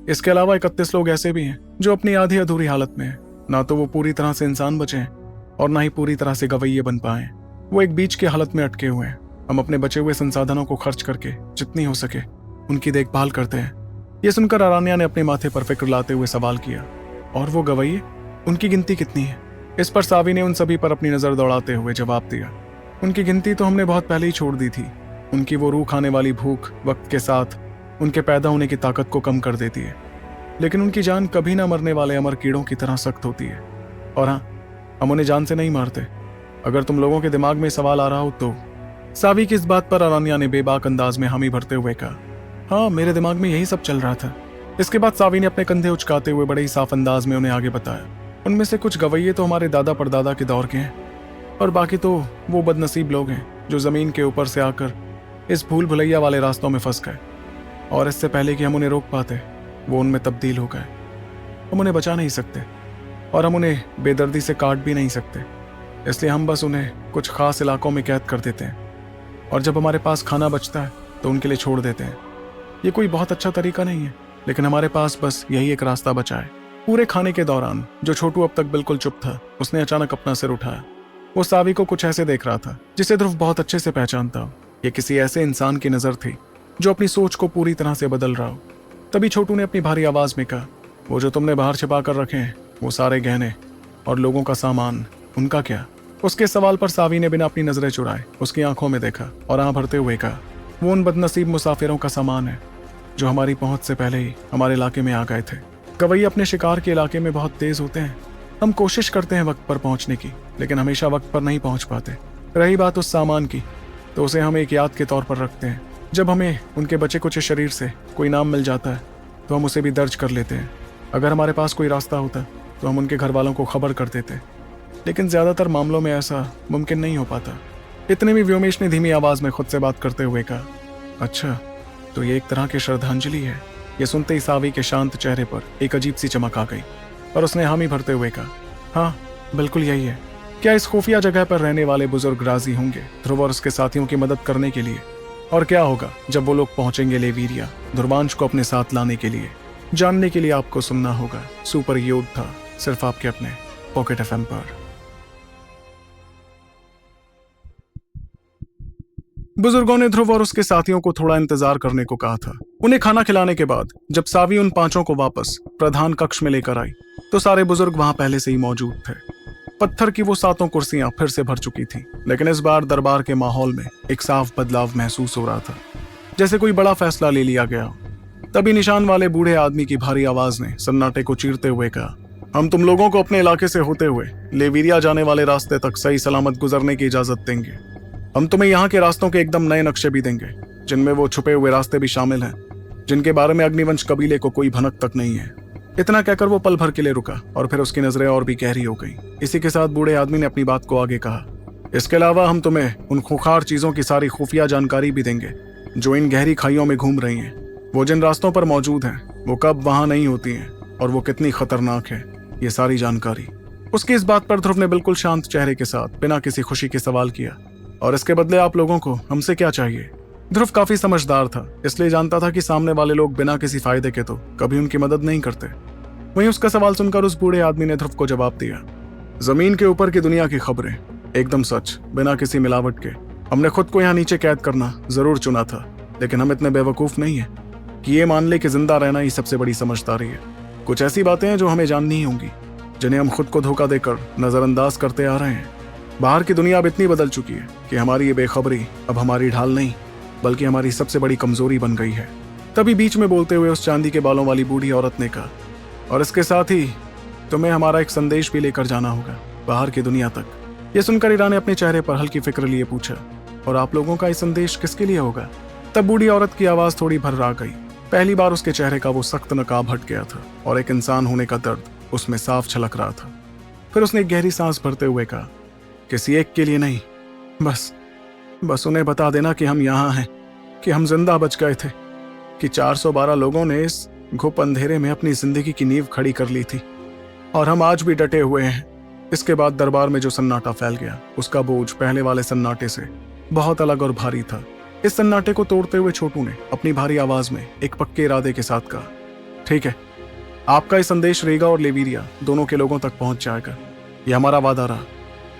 इसके अलावा 31 लोग ऐसे भी हैं जो अपनी आधी अधूरी हालत में हैं। ना तो वो पूरी तरह से इंसान बचे हैं और ना ही पूरी तरह से गवैये बन पाए। वो एक बीच की हालत में अटके हुए हैं। हम अपने बचे हुए संसाधनों को खर्च करके जितनी हो सके उनकी देखभाल करते हैं। ये सुनकर अरान्या ने अपने माथे पर फिक्र लाते हुए सवाल किया, और वो गवैये, उनकी गिनती कितनी है? इस पर सावी ने उन सभी पर अपनी नजर दौड़ाते हुए जवाब दिया, उनकी गिनती तो हमने बहुत पहले ही छोड़ दी थी। उनकी वो रूह खाने वाली भूख वक्त के साथ उनके पैदा होने की ताकत को कम कर देती है, लेकिन उनकी जान कभी ना मरने वाले अमर कीड़ों की तरह सख्त होती है। और हाँ, हम उन्हें जान से नहीं मारते। अगर तुम लोगों के दिमाग में सवाल आ रहा हो तो। सावी की इस बात पर अरान्या ने बेबाक अंदाज में हामी भरते हुए कहा, हाँ, मेरे दिमाग में यही सब चल रहा था। इसके बाद सावी ने अपने कंधे उचकाते हुए बड़े ही साफ अंदाज में उन्हें आगे बताया, उनमें से कुछ गवैये तो हमारे दादा परदादा के दौर के हैं, और बाकी तो वो बदनसीब लोग हैं जो जमीन के ऊपर से आकर इस भूल भुलैया वाले रास्तों में फंस गए, और इससे पहले कि हम उन्हें रोक पाते वो उनमें तब्दील हो गए। हम उन्हें बचा नहीं सकते और हम उन्हें बेदर्दी से काट भी नहीं सकते, इसलिए हम बस उन्हें कुछ खास इलाकों में कैद कर देते हैं, और जब हमारे पास खाना बचता है तो उनके लिए छोड़ देते हैं। ये कोई बहुत अच्छा तरीका नहीं है, लेकिन हमारे पास बस यही एक रास्ता बचा है। पूरे खाने के दौरान जो छोटू अब तक बिल्कुल चुप था, उसने अचानक अपना सिर उठाया। वो सावी को कुछ ऐसे देख रहा था जिसे ध्रुव बहुत अच्छे से पहचानता हो। ये किसी ऐसे इंसान की नजर थी जो अपनी सोच को पूरी तरह से बदल रहा हो। तभी छोटू ने अपनी भारी आवाज में कहा, वो जो तुमने बाहर छिपा कर रखे हैं वो सारे गहने और लोगों का सामान, उनका क्या? उसके सवाल पर सावी ने बिना अपनी नजरें चुराए उसकी आंखों में देखा और आंख भरते हुए कहा, वो उन बदनसीब मुसाफिरों का सामान है जो हमारी पहुंच से पहले ही हमारे इलाके में आ गए थे। गवैये अपने शिकार के इलाके में बहुत तेज होते हैं। हम कोशिश करते हैं वक्त पर पहुंचने की, लेकिन हमेशा वक्त पर नहीं पहुंच पाते। रही बात उस सामान की, तो उसे हम एक याद के तौर पर रखते हैं। जब हमें उनके बचे कुछ शरीर से कोई नाम मिल जाता है तो हम उसे भी दर्ज कर लेते हैं। अगर हमारे पास कोई रास्ता होता तो हम उनके घर वालों को खबर कर देते, लेकिन ज्यादातर मामलों में ऐसा मुमकिन नहीं हो पाता। इतने में व्योमेश ने धीमी आवाज में खुद से बात करते हुए कहा, अच्छा, तो ये एक तरह की श्रद्धांजलि है। ये सुनते ही सावी के शांत चेहरे पर एक अजीब सी चमक आ गई और उसने हामी भरते हुए कहा, हाँ, बिल्कुल यही है। क्या इस खुफिया जगह पर रहने वाले बुजुर्ग राजी होंगे ध्रुव और उसके साथियों की मदद करने के लिए? और क्या होगा जब वो लोग पहुंचेंगे लेवीरिया ध्रुवांश को अपने साथ लाने के लिए? जानने के लिए आपको सुनना होगा सुपर योद्धा, सिर्फ आपके अपने पॉकेट एफएम पर। बुजुर्गों ने ध्रुव और उसके साथियों को थोड़ा इंतजार करने को कहा था। उन्हें खाना खिलाने के बाद जब सावी उन पांचों को वापस प्रधान कक्ष में लेकर आई तो सारे बुजुर्ग वहां पहले से ही मौजूद थे। पत्थर की वो 7 कुर्सियां फिर से भर चुकी थीं, लेकिन इस बार दरबार के माहौल में एक साफ बदलाव महसूस हो रहा था, जैसे कोई बड़ा फैसला ले लिया गया। तभी निशान वाले बूढ़े आदमी की भारी आवाज ने सन्नाटे को चीरते हुए कहा, हम तुम लोगों को अपने इलाके से होते हुए लेवीरिया जाने वाले रास्ते तक सही सलामत गुजरने की इजाजत देंगे। हम तुम्हें यहाँ के रास्तों के एकदम नए नक्शे भी देंगे, जिनमें वो छुपे हुए रास्ते भी शामिल हैं जिनके बारे में अग्निवंश कबीले को कोई भनक तक नहीं है। इतना कहकर वो पल भर के लिए रुका और फिर उसकी नजरें और भी गहरी हो गई। इसी के साथ बूढ़े आदमी ने अपनी बात को आगे कहा, इसके अलावा हम तुम्हें उन खूंखार चीजों की सारी खुफिया जानकारी भी देंगे जो इन गहरी खाइयों में घूम रही हैं। वो जिन रास्तों पर मौजूद हैं वो कब वहां नहीं होती हैं और वो कितनी खतरनाक है, ये सारी जानकारी उसकी इस बात पर ध्रुव ने बिल्कुल शांत चेहरे के साथ बिना किसी खुशी के सवाल किया, और इसके बदले आप लोगों को हमसे क्या चाहिए? ध्रुव काफी समझदार था, इसलिए जानता था कि सामने वाले लोग बिना किसी फायदे के तो कभी उनकी मदद नहीं करते। वहीं उसका सवाल सुनकर उस बूढ़े आदमी ने ध्रुव को जवाब दिया, जमीन के ऊपर की दुनिया की खबरें एकदम सच, बिना किसी मिलावट के। हमने खुद को यहाँ नीचे कैद करना जरूर चुना था, लेकिन हम इतने बेवकूफ नहीं है कि ये मान ले कि जिंदा रहना ही सबसे बड़ी समझदारी है। कुछ ऐसी बातें हैं जो हमें जाननी ही होंगी, जिन्हें हम खुद को धोखा देकर नजरअंदाज करते आ रहे हैं। बाहर की दुनिया अब इतनी बदल चुकी है कि हमारी ये बेखबरी अब हमारी ढाल नहीं, बल्कि हमारी सबसे बड़ी कमजोरी बन गई है। तभी बीच में बोलते हुए उस चांदी के बालों वाली बूढ़ी औरत ने कहा, और इसके साथ ही तुम्हें हमारा एक संदेश भी लेकर जाना होगा बाहर की दुनिया तक। यह सुनकर ईरा ने अपने चेहरे पर हल्की फिक्र लिए पूछा, और आप लोगों का ये संदेश किसके लिए होगा? तब बूढ़ी औरत की आवाज थोड़ी भर्रा गई। पहली बार उसके चेहरे का वो सख्त नकाब हट गया था और एक इंसान होने का दर्द उसमें साफ छलक रहा था। फिर उसने एक गहरी सांस भरते हुए कहा, किसी एक के लिए नहीं, बस उन्हें बता देना कि हम यहाँ हैं, कि हम जिंदा बच गए थे, कि 412 लोगों ने इस घुप अंधेरे में अपनी जिंदगी की नींव खड़ी कर ली थी, और हम आज भी डटे हुए हैं। इसके बाद दरबार में जो सन्नाटा फैल गया, उसका बोझ पहले वाले सन्नाटे से बहुत अलग और भारी था। इस सन्नाटे को तोड़ते हुए छोटू ने अपनी भारी आवाज में एक पक्के इरादे के साथ कहा, ठीक है, आपका ये संदेश रीगा और लेवीरिया दोनों के लोगों तक पहुंच जाएगा, यह हमारा वादा रहा।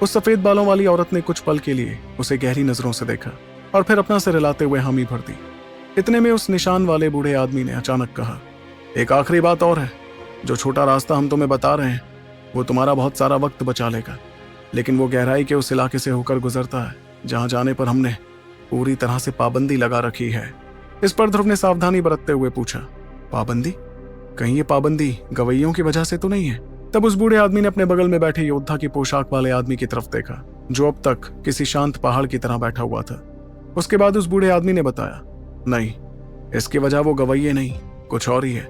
उस सफेद बालों वाली औरत ने कुछ पल के लिए उसे गहरी नजरों से देखा और फिर अपना सिर हिलाते हुए हामी भर दी। इतने में उस निशान वाले बूढ़े आदमी ने अचानक कहा, एक आखिरी बात और है, जो छोटा रास्ता हम तुम्हें बता रहे हैं वो तुम्हारा बहुत सारा वक्त बचा लेगा, लेकिन वो गहराई के उस इलाके से होकर गुजरता है जहां जाने पर हमने पूरी तरह से पाबंदी लगा रखी है। इस पर ध्रुव ने सावधानी बरतते हुए पूछा, पाबंदी? कहीं ये पाबंदी गवैयों की वजह से तो नहीं है? तब उस बूढ़े आदमी ने अपने बगल में बैठे योद्धा की पोशाक वाले आदमी की तरफ देखा, जो अब तक किसी शांत पहाड़ की तरह बैठा हुआ था। उसके बाद उस बूढ़े आदमी ने बताया, नहीं, इसकी वजह वो गवैये नहीं, कुछ और ही है।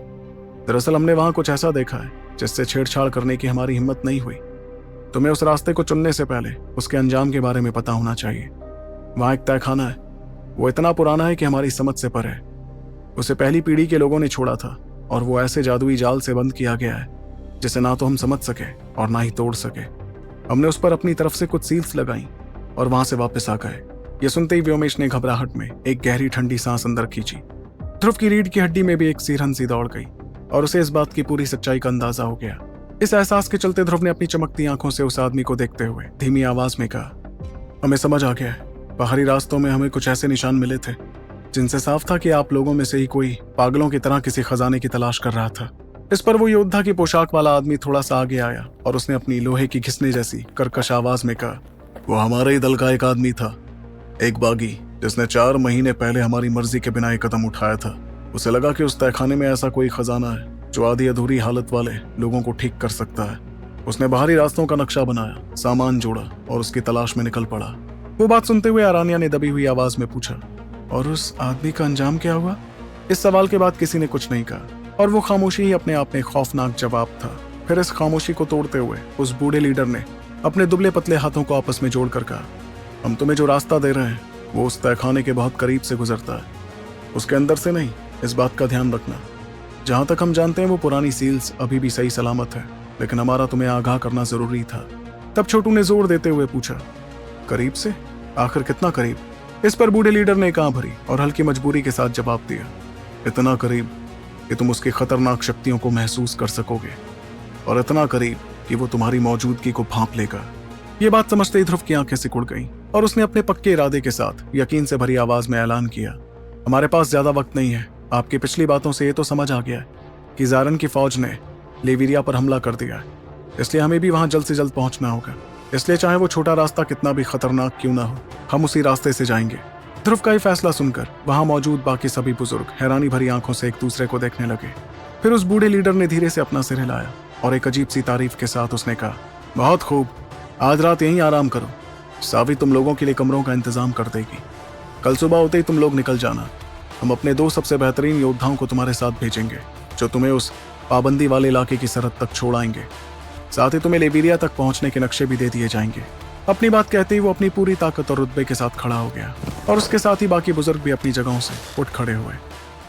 दरअसल हमने वहां कुछ ऐसा देखा है जिससे छेड़छाड़ करने की हमारी हिम्मत नहीं हुई। तुम्हें उस रास्ते को चुनने से पहले उसके अंजाम के बारे में पता होना चाहिए। वहां एक तहखाना है, वो इतना पुराना है कि हमारी समझ से परे है। उसे पहली पीढ़ी के लोगों ने छोड़ा था, और वो ऐसे जादुई जाल से बंद किया गया है जिसे ना तो हम समझ सके और ना ही तोड़ सके। हमने उस पर अपनी तरफ से कुछ सील्स लगाई और वहां से वापस आ गए। ये सुनते ही व्योमेश ने घबराहट में एक गहरी ठंडी सांस अंदर खींची। ध्रुव की रीढ़ की हड्डी में भी एक सिरहन सी दौड़ गई और उसे इस बात की पूरी सच्चाई का अंदाजा हो गया। इस एहसास के चलते ध्रुव ने अपनी चमकती आंखों से उस आदमी को देखते हुए धीमी आवाज में कहा, हमें समझ आ गया है, बाहरी रास्तों में हमें कुछ ऐसे निशान मिले थे जिनसे साफ था कि आप लोगों में से ही कोई पागलों की तरह किसी खजाने की तलाश कर रहा था। इस पर वो योद्धा की पोशाक वाला आदमी थोड़ा सा आगे आया और उसने अपनी लोहे की घिसने जैसी कर्कश आवाज में कहा, वो हमारे ही दल का एक आदमी था, एक बागी, जिसने 4 महीने पहले हमारी मर्जी के बिना एक कदम उठाया था। उसे लगा कि उस तहखाने में ऐसा कोई खजाना है जो आधी अधूरी हालत वाले लोगों को ठीक कर सकता है। उसने बाहरी रास्तों का नक्शा बनाया, सामान जोड़ा और उसकी तलाश में निकल पड़ा। वो बात सुनते हुए आरानिया ने दबी हुई आवाज में पूछा, और उस आदमी का अंजाम क्या हुआ? इस सवाल के बाद किसी ने कुछ नहीं कहा और वो खामोशी ही अपने आप में खौफनाक जवाब था। फिर इस खामोशी को तोड़ते हुए उस बूढ़े लीडर ने अपने दुबले पतले हाथों को आपस में जोड़कर कहा, हम तुम्हें जो रास्ता दे रहे हैं वो उस तहखाने के बहुत करीब से गुजरता है, उसके अंदर से नहीं। इस बात का ध्यान रखना, जहां तक हम जानते हैं वो पुरानी सील्स अभी भी सही सलामत है, लेकिन हमारा तुम्हें आगाह करना जरूरी था। तब छोटू ने जोर देते हुए पूछा, करीब से? आखिर कितना करीब? इस पर बूढ़े लीडर ने कान भरी और हल्की मजबूरी के साथ जवाब दिया, इतना करीब कि तुम उसकी खतरनाक शक्तियों को महसूस कर सकोगे, और इतना करीब कि वो तुम्हारी मौजूदगी को भांप लेगा। ये बात समझते ही ध्रुव की आंखें सिकुड़ गईं और उसने अपने पक्के इरादे के साथ यकीन से भरी आवाज में ऐलान किया, हमारे पास ज्यादा वक्त नहीं है। आपकी पिछली बातों से ये तो समझ आ गया है कि ज़ारन की फौज ने लेवीरिया पर हमला कर दिया है, इसलिए हमें भी वहां जल्द से जल्द पहुंचना होगा। इसलिए चाहे वो छोटा रास्ता कितना भी खतरनाक क्यों ना हो, हम उसी रास्ते से जाएंगे। ध्रुव का ये फैसला सुनकर वहां मौजूद बाकी सभी बुजुर्ग हैरानी भरी आंखों से एक दूसरे को देखने लगे। फिर उस बूढ़े लीडर ने धीरे से अपना सिर हिलाया और एक अजीब सी तारीफ के साथ उसने कहा, बहुत खूब, आज रात यहीं आराम करो। सावी तुम लोगों के लिए कमरों का इंतजाम कर देगी। कल सुबह होते ही तुम लोग निकल जाना। हम अपने 2 सबसे बेहतरीन योद्धाओं को तुम्हारे साथ भेजेंगे, जो तुम्हें उस पाबंदी वाले इलाके की सरहद तक छोड़ाएंगे। साथ ही तुम्हें लेवीरिया तक पहुंचने के नक्शे भी दे दिए जाएंगे। अपनी बात कहते ही वो अपनी पूरी ताकत और रुतबे के साथ खड़ा हो गया और उसके साथ ही बाकी बुजुर्ग भी अपनी जगहों से उठ खड़े हुए।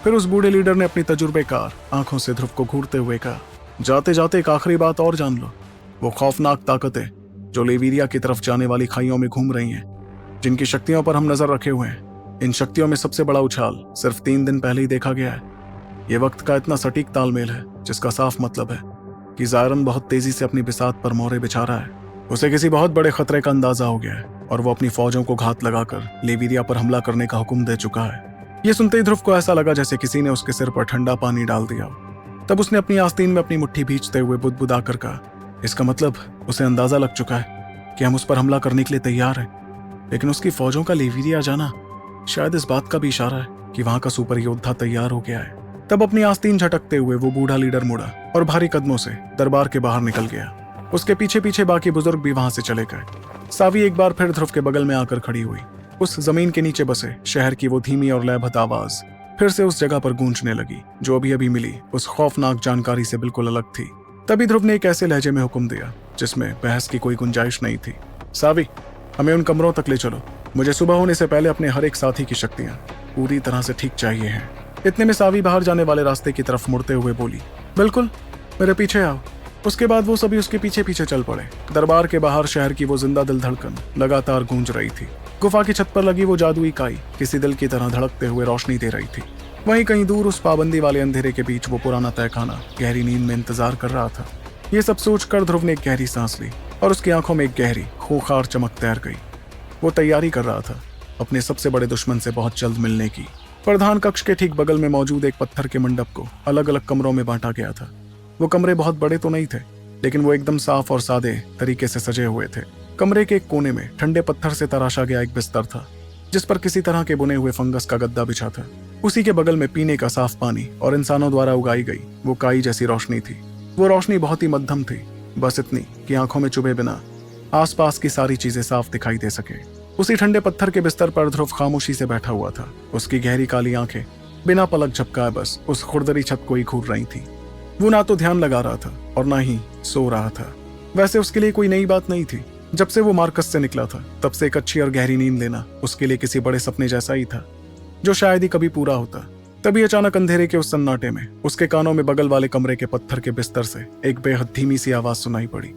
फिर उस बूढ़े लीडर ने अपनी तजुर्बेकार आंखों से ध्रुव को घूरते हुए कहा, जाते जाते एक आखिरी बात और जान लो, वो खौफनाक ताकतें जो लेवीरिया की तरफ जाने वाली खाइयों में घूम रही हैं, जिनकी शक्तियों पर हम नजर रखे हुए हैं, इन शक्तियों में सबसे बड़ा उछाल सिर्फ 3 दिन पहले ही देखा गया है। ये वक्त का इतना सटीक तालमेल है जिसका साफ मतलब है कि ज़ायरन बहुत तेजी से अपनी बिसात पर मोहरे बिछा रहा है। उसे किसी बहुत बड़े खतरे का अंदाजा हो गया है और वो अपनी फौजों को घात लगाकर लेवीरिया पर हमला करने का हुक्म दे चुका है। ये सुनते ही ध्रुव को ऐसा लगा जैसे किसी ने उसके सिर पर ठंडा पानी डाल दिया। तब उसने अपनी आस्तीन में अपनी मुट्ठी भींचते हुए बुदबुदा कर कहा, इसका मतलब उसे अंदाजा लग चुका है कि हम उस पर हमला करने के लिए तैयार हैं। लेकिन उसकी फौजों का लेवीरिया जाना शायद इस बात का भी इशारा है कि वहां का सुपर योद्धा तैयार हो गया है। तब अपनी आस्तीन झटकते हुए वो बूढ़ा लीडर मुड़ा और भारी कदमों से दरबार के बाहर निकल गया। उसके पीछे पीछे बाकी बुजुर्ग भी वहां से चले गए। सावी एक बार फिर ध्रुव के बगल में आकर खड़ी हुई। उस जमीन के नीचे बसे शहर की वो धीमी और लयबद्ध आवाज फिर से उस जगह पर गूंजने लगी जो अभी अभी मिली उस खौफनाक जानकारी से बिल्कुल अलग थी। तभी ध्रुव ने एक ऐसे लहजे में हुक्म दिया जिसमें बहस की कोई गुंजाइश नहीं थी, सावी, हमें उन कमरों तक ले चलो। मुझे सुबह होने से पहले अपने हर एक साथी की शक्तियां पूरी तरह से ठीक चाहिए हैं। इतने में सावी बाहर जाने वाले रास्ते की तरफ मुड़ते हुए बोली, बिल्कुल, मेरे पीछे आओ। उसके बाद वो सभी उसके पीछे पीछे चल पड़े। दरबार के बाहर शहर की वो जिंदा दिल धड़कन लगातार गूंज रही थी। गुफा की छत पर लगी वो जादुई काई किसी दिल की तरह धड़कते हुए रोशनी दे रही थी। वहीं कहीं दूर उस पाबंदी वाले अंधेरे के बीच वो पुराना तहखाना गहरी नींद में इंतजार कर रहा था। ये सब सोचकर ध्रुव ने एक गहरी सांस ली और उसकी आंखों में एक गहरी खूंखार चमक तैर गई। वो तैयारी कर रहा था अपने सबसे बड़े दुश्मन से बहुत जल्द मिलने की। प्रधान कक्ष के ठीक बगल में मौजूद एक पत्थर के मंडप को अलग अलग कमरों में बांटा गया था। वो कमरे बहुत बड़े तो नहीं थे, लेकिन वो एकदम साफ और सादे तरीके से सजे हुए थे। कमरे के एक कोने में ठंडे पत्थर से तराशा गया एक बिस्तर था जिस पर किसी तरह के बुने हुए फंगस का गद्दा बिछा था। उसी के बगल में पीने का साफ पानी और इंसानों द्वारा उगाई गई वो काई जैसी रोशनी थी। वो रोशनी बहुत ही मध्यम थी, बस इतनी कि आंखों में चुभे बिना आसपास की सारी चीजें साफ दिखाई दे सके। उसी ठंडे पत्थर के बिस्तर पर ध्रुव खामोशी से बैठा हुआ था। उसकी गहरी काली आंखें बिना पलक झपकाए बस उस खुरदरी छत को ही घूर रही थी। वो ना तो ध्यान लगा रहा था और ना ही सो रहा था। वैसे उसके लिए कोई नई बात नहीं थी। जब से वो मार्कस से निकला था तब से एक अच्छी और गहरी नींद लेना उसके लिए किसी बड़े सपने जैसा ही था जो शायद ही कभी पूरा होता। तभी अचानक अंधेरे के उस सन्नाटे में उसके कानों में बगल वाले कमरे के पत्थर के बिस्तर से एक बेहद धीमी सी आवाज सुनाई पड़ी।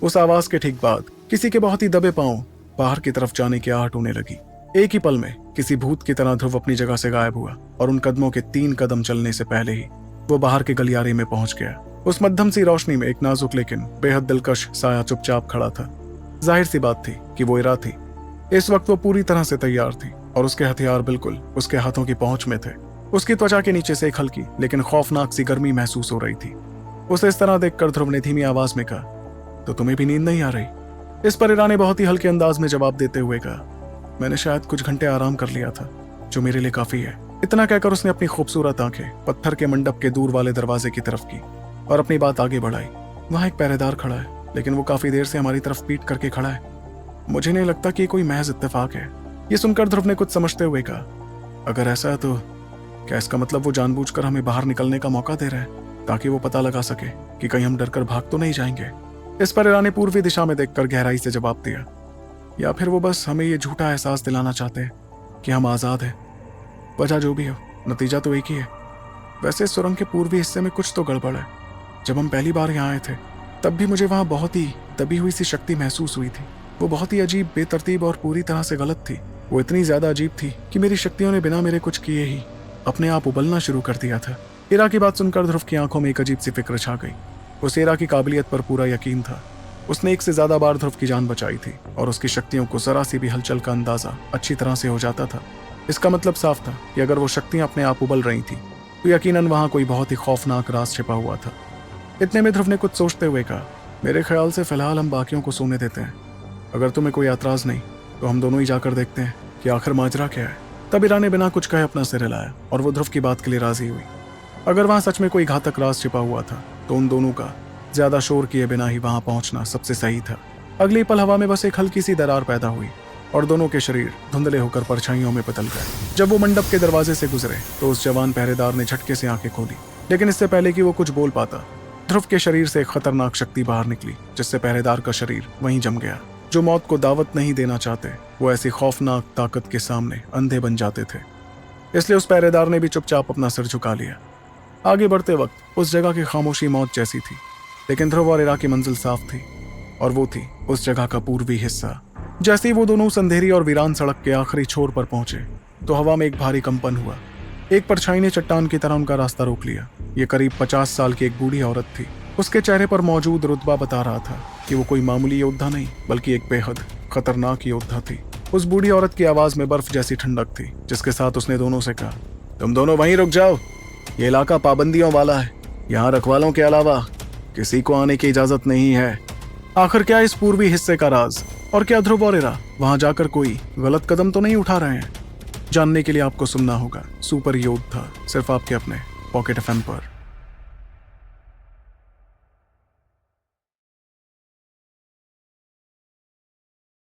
उस आवाज के ठीक बाद किसी के बहुत ही दबे पांव बाहर की तरफ जाने की आहट होने लगी। एक ही पल में किसी भूत की तरह ध्रुव अपनी जगह से गायब हुआ और उन कदमों के 3 कदम चलने से पहले ही वो बाहर के गलियारे में पहुंच गया। उस मध्यम सी रोशनी में एक नाजुक लेकिन बेहद दिलकश साया चुपचाप खड़ा था। जाहिर सी बात थी कि वो इरा थी। इस वक्त वो पूरी तरह से तैयार थी और उसके हथियार बिल्कुल उसके हाथों की पहुंच में थे। उसकी त्वचा के नीचे से एक हल्की लेकिन खौफनाक सी गर्मी महसूस हो रही थी। उसे इस तरह देखकर ध्रुव ने धीमी आवाज में कहा, तो तुम्हें भी नींद नहीं आ रही? इस पर इरा ने बहुत ही हल्के अंदाज में जवाब देते हुए कहा, मैंने शायद कुछ घंटे आराम कर लिया था, जो मेरे लिए काफी है। इतना कहकर उसने अपनी खूबसूरत आंखें पत्थर के मंडप के दूर वाले दरवाजे की तरफ की और अपनी बात आगे बढ़ाई। वहां एक पहरेदार खड़ा है, लेकिन वो काफी देर से हमारी तरफ पीट करके खड़ा है। मुझे नहीं लगता कि कोई महज इत्तेफाक है। ये सुनकर ध्रुव ने कुछ समझते हुए कहा, अगर ऐसा है तो क्या इसका मतलब वो जानबूझकर हमें बाहर निकलने का मौका दे रहा है ताकि वो पता लगा सके कि कहीं हम डरकर भाग तो नहीं जाएंगे? इस पर इरा ने पूर्वी दिशा में देखकर गहराई से जवाब दिया, या फिर वो बस हमें ये झूठा एहसास दिलाना चाहते हैं कि हम आजाद हैं। वजह जो भी हो, नतीजा तो एक ही है। वैसे इस सुरंग के पूर्वी हिस्से में कुछ तो गड़बड़ है। जब हम पहली बार यहाँ आए थे तब भी मुझे वहाँ बहुत ही दबी हुई सी शक्ति महसूस हुई थी। वो बहुत ही अजीब, बेतरतीब और पूरी तरह से गलत थी। वो इतनी ज्यादा अजीब थी कि मेरी शक्तियों ने बिना मेरे कुछ किए ही अपने आप उबलना शुरू कर दिया था। इरा की बात सुनकर ध्रुव की आंखों में एक अजीब सी फिक्र छा गई। उसे इरा की काबिलियत पर पूरा यकीन था। उसने 1 से ज्यादा बार ध्रुव की जान बचाई थी और उसकी शक्तियों को जरा सी भी हलचल का अंदाजा अच्छी तरह से हो जाता था। इसका मतलब साफ था कि अगर वो शक्तियां अपने आप उबल रही थी तो यकीनन वहां कोई बहुत ही खौफनाक राज छिपा हुआ था। इतने में ध्रुव ने कुछ सोचते हुए कहा, मेरे ख्याल से फिलहाल हम बाकियों को सोने देते हैं। अगर तुम्हें कोई एतराज नहीं तो हम दोनों ही जाकर देखते हैं कि आखिर माजरा क्या है। तब इरा ने बिना कुछ कहे अपना सिर हिलाया और वो ध्रुव की बात के लिए राजी हुई। अगर वहां सच में कोई घातक राज छिपा हुआ था तो उन दोनों का ज्यादा शोर किए बिना ही वहां पहुंचना सबसे सही था। अगली पल हवा में बस एक हल्की सी दरार पैदा हुई और दोनों के शरीर धुंधले होकर परछाइयों में बदल गए। जब वो मंडप के दरवाजे से गुजरे तो उस जवान पहरेदार ने झटके से आंखें खोली, लेकिन इससे पहले कि वो कुछ बोल पाता ध्रुव के शरीर से एक खतरनाक शक्ति बाहर निकली, जिससे पहरेदार का शरीर वहीं जम गया। जो मौत को दावत नहीं देना चाहते वो ऐसी खौफनाक ताकत के सामने अंधे बन जाते थे। इसलिए उस पहरेदार ने भी चुपचाप अपना सिर झुका लिया। आगे बढ़ते वक्त उस जगह की खामोशी मौत जैसी थी, लेकिन ध्रुव और इरा की मंजिल साफ थी। और वो थी उस जगह का पूर्वी हिस्सा। जैसे ही वो दोनों उस अंधेरी और वीरान सड़क के आखिरी छोर पर पहुंचे तो हवा में एक भारी कंपन हुआ। एक परछाई ने चट्टान की तरह उनका रास्ता रोक लिया। ये करीब 50 साल की एक बूढ़ी औरत थी। उसके चेहरे पर मौजूद रुतबा बता रहा था कि वो कोई मामूली योद्धा नहीं बल्कि एक बेहद खतरनाक योद्धा थी। उस बूढ़ी औरत की आवाज में बर्फ जैसी ठंडक थी, जिसके साथ उसने दोनों से कहा, तुम दोनों वहीं रुक जाओ, ये इलाका पाबंदियों वाला है, यहाँ रखवालों के अलावा किसी को आने की इजाजत नहीं है। आखिर क्या इस पूर्वी हिस्से का राज, और क्या ध्रुव और इरा वहां जाकर कोई गलत कदम तो नहीं उठा रहे हैं? जानने के लिए आपको सुनना होगा सुपर योद्धा, सिर्फ आपके अपने पॉकेट एफएम पर।